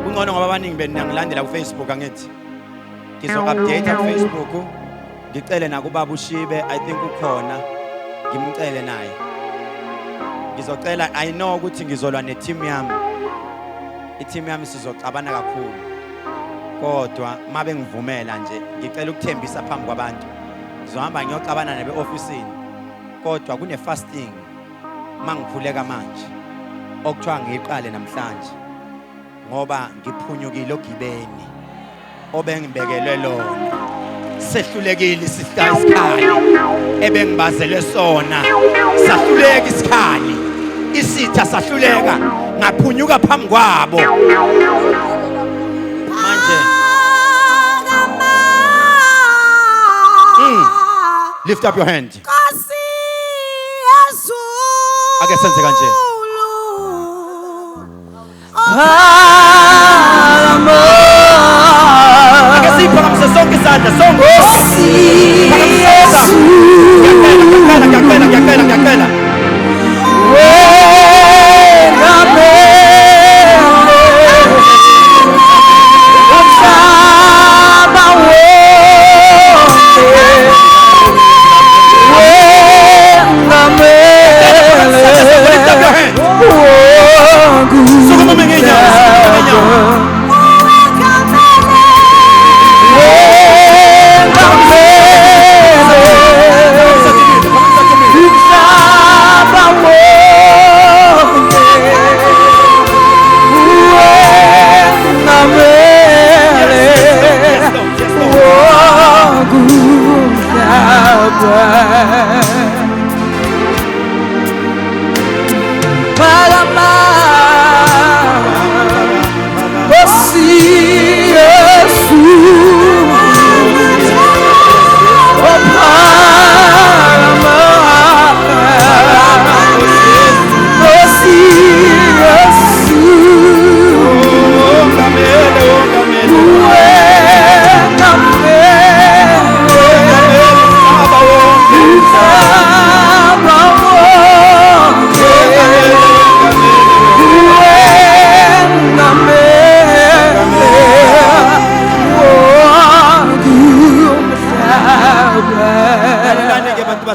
Speaker 1: kungcono ngoba abaningi beningilandela ku Facebook angithi. Ngizo-update ku Facebook. Ngicele naku baba uShibe I think ukhona. Ngimcele naye. ngizocela I know ukuthi ngizolwa neteam yami. I-team yami sizoxabana kakhulu. Kodwa mabe ngivumela nje ngicela ukuthembisa phambi kwabantu. Ngizohamba ngiyoxabana nabe officeini. Kodwa kune fasting mangiphuleka manje. Okuthiwa ngiqale namhlanje. Ngoba ngiphunyukile ogibeni. Obengibekelwe lona. Sehlulekile isikhali ebengibazelwe sona. Sahluleka isikhali. Isitha sahluleka ngaphunyuka phambi kwabo. Manje lift up your hand. Ake senze kanje. Ake siphakamisa sonke isandla sonke. Ngiyacela.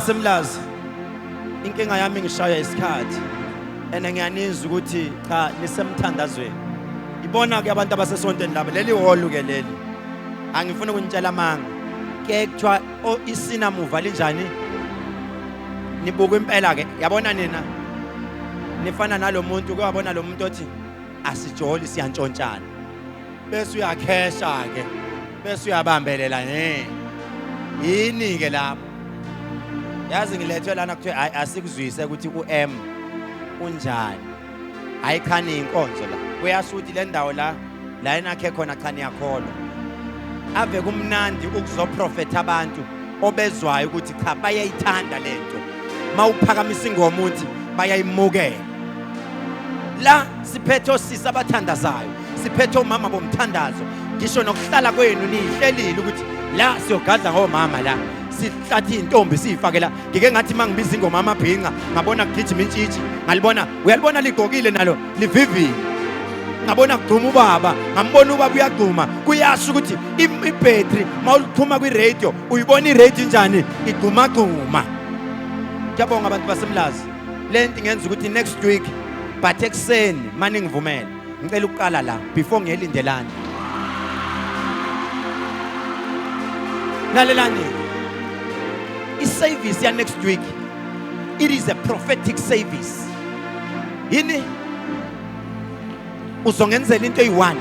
Speaker 1: Umlazi inkinga yami ngishaya isikhathi ene ngiyanizwa ukuthi cha nisemthandazweni ibona ke abantu abasesontweni labo leli holu ke leli angifuna ukunitshela manga ke kuthiwa isina muva linjani nibuka impela ke yabona nina nifana nalomuntu kuyabona lo muntu othi asijoli siyantshontshana bese uyakhesha ke bese uyabambelela yini ke lapho yazi ngilethwe lana kuthiwa asikuzwise ukuthi uM unjani ayikhani inkonzo la kuyasho ukuthi le ndawo la enakhe khona cha niyakholwa ave kumnandi ukuzoprofeta abantu obezwayo ukuthi cha bayayithanda lento mawuphakamisa ingoma uthi bayayimukela la siphethe osisi abathandazayo siphethe omama bomthandazo ngisho nokuhlala kwenu nihlelile ukuthi la siyogadla ngomama la sihlathi intombi sifakela ngike ngathi mangibiza ingoma amabhinqa ngabona kugijima intshitshi ngalibona uyalibona ligqokile nalo livivile ngabona kugcuma ubaba ngambona ubaba uyagcuma kuyasho ukuthi ibattery mawulichuma kwi-radio uyibona i-radio njani igcuma gcuma ngiyabonga abantu basemlazi lento ingenza ukuthi next week but ekseni manje ngivumela ngicela ukuqala la before ngiyelindelana lalelani i-service ya next week it is a prophetic service yini uzongenzela into eyi-1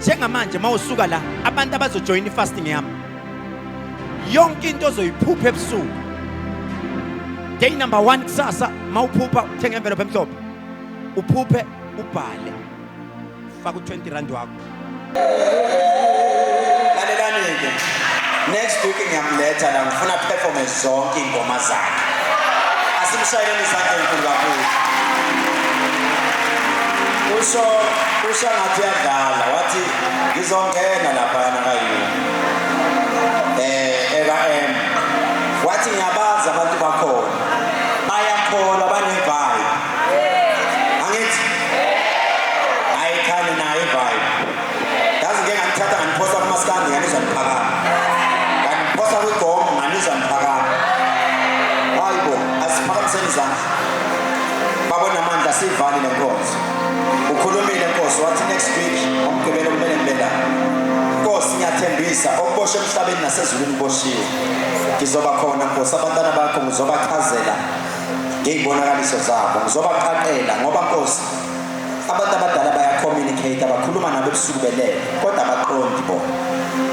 Speaker 1: njengamanje mawusuka la abantu abazojoyina i-fasting yami yonke into ozoyiphupha ebusuku day number 1 kusasa mawuphupha uthenga envelope emhlophe uphuphe ubhale faka u-20 rand wakho lalelani-ke next week ngiyamletha la ngifuna performance zonke ingoma zakhe asimshayeleni izandla enkulu kakhulu usho ngathi uyadlala wathi ngizongena laphana kayini eka-M wathi ngiyabazi abantu bakhona bayakholwa banevibe angithi ayikhani nayo ivibe yazi ngeke ngangithatha ngangiphosa kumaskandi nganizwa niphakama ngangiphosa kwigoma nganizwa niphakama hayibo asiphakamiseni izandla asivali lenkonzo ukhulumile Nkosi wathi next week ngomgqibelo kumele ngibe la Nkosi ngiyathembisa okuboshwe emhlabeni nasezulwini kuboshiwe ngizoba khona Nkosi abantwana bakho ngizobachazela ngezibonakaliso zabo ngizobaqaqela ngoba Nkosi abantu abadala baya communicate abakhuluma nabo ebusuku belele kodwa abaqondi bona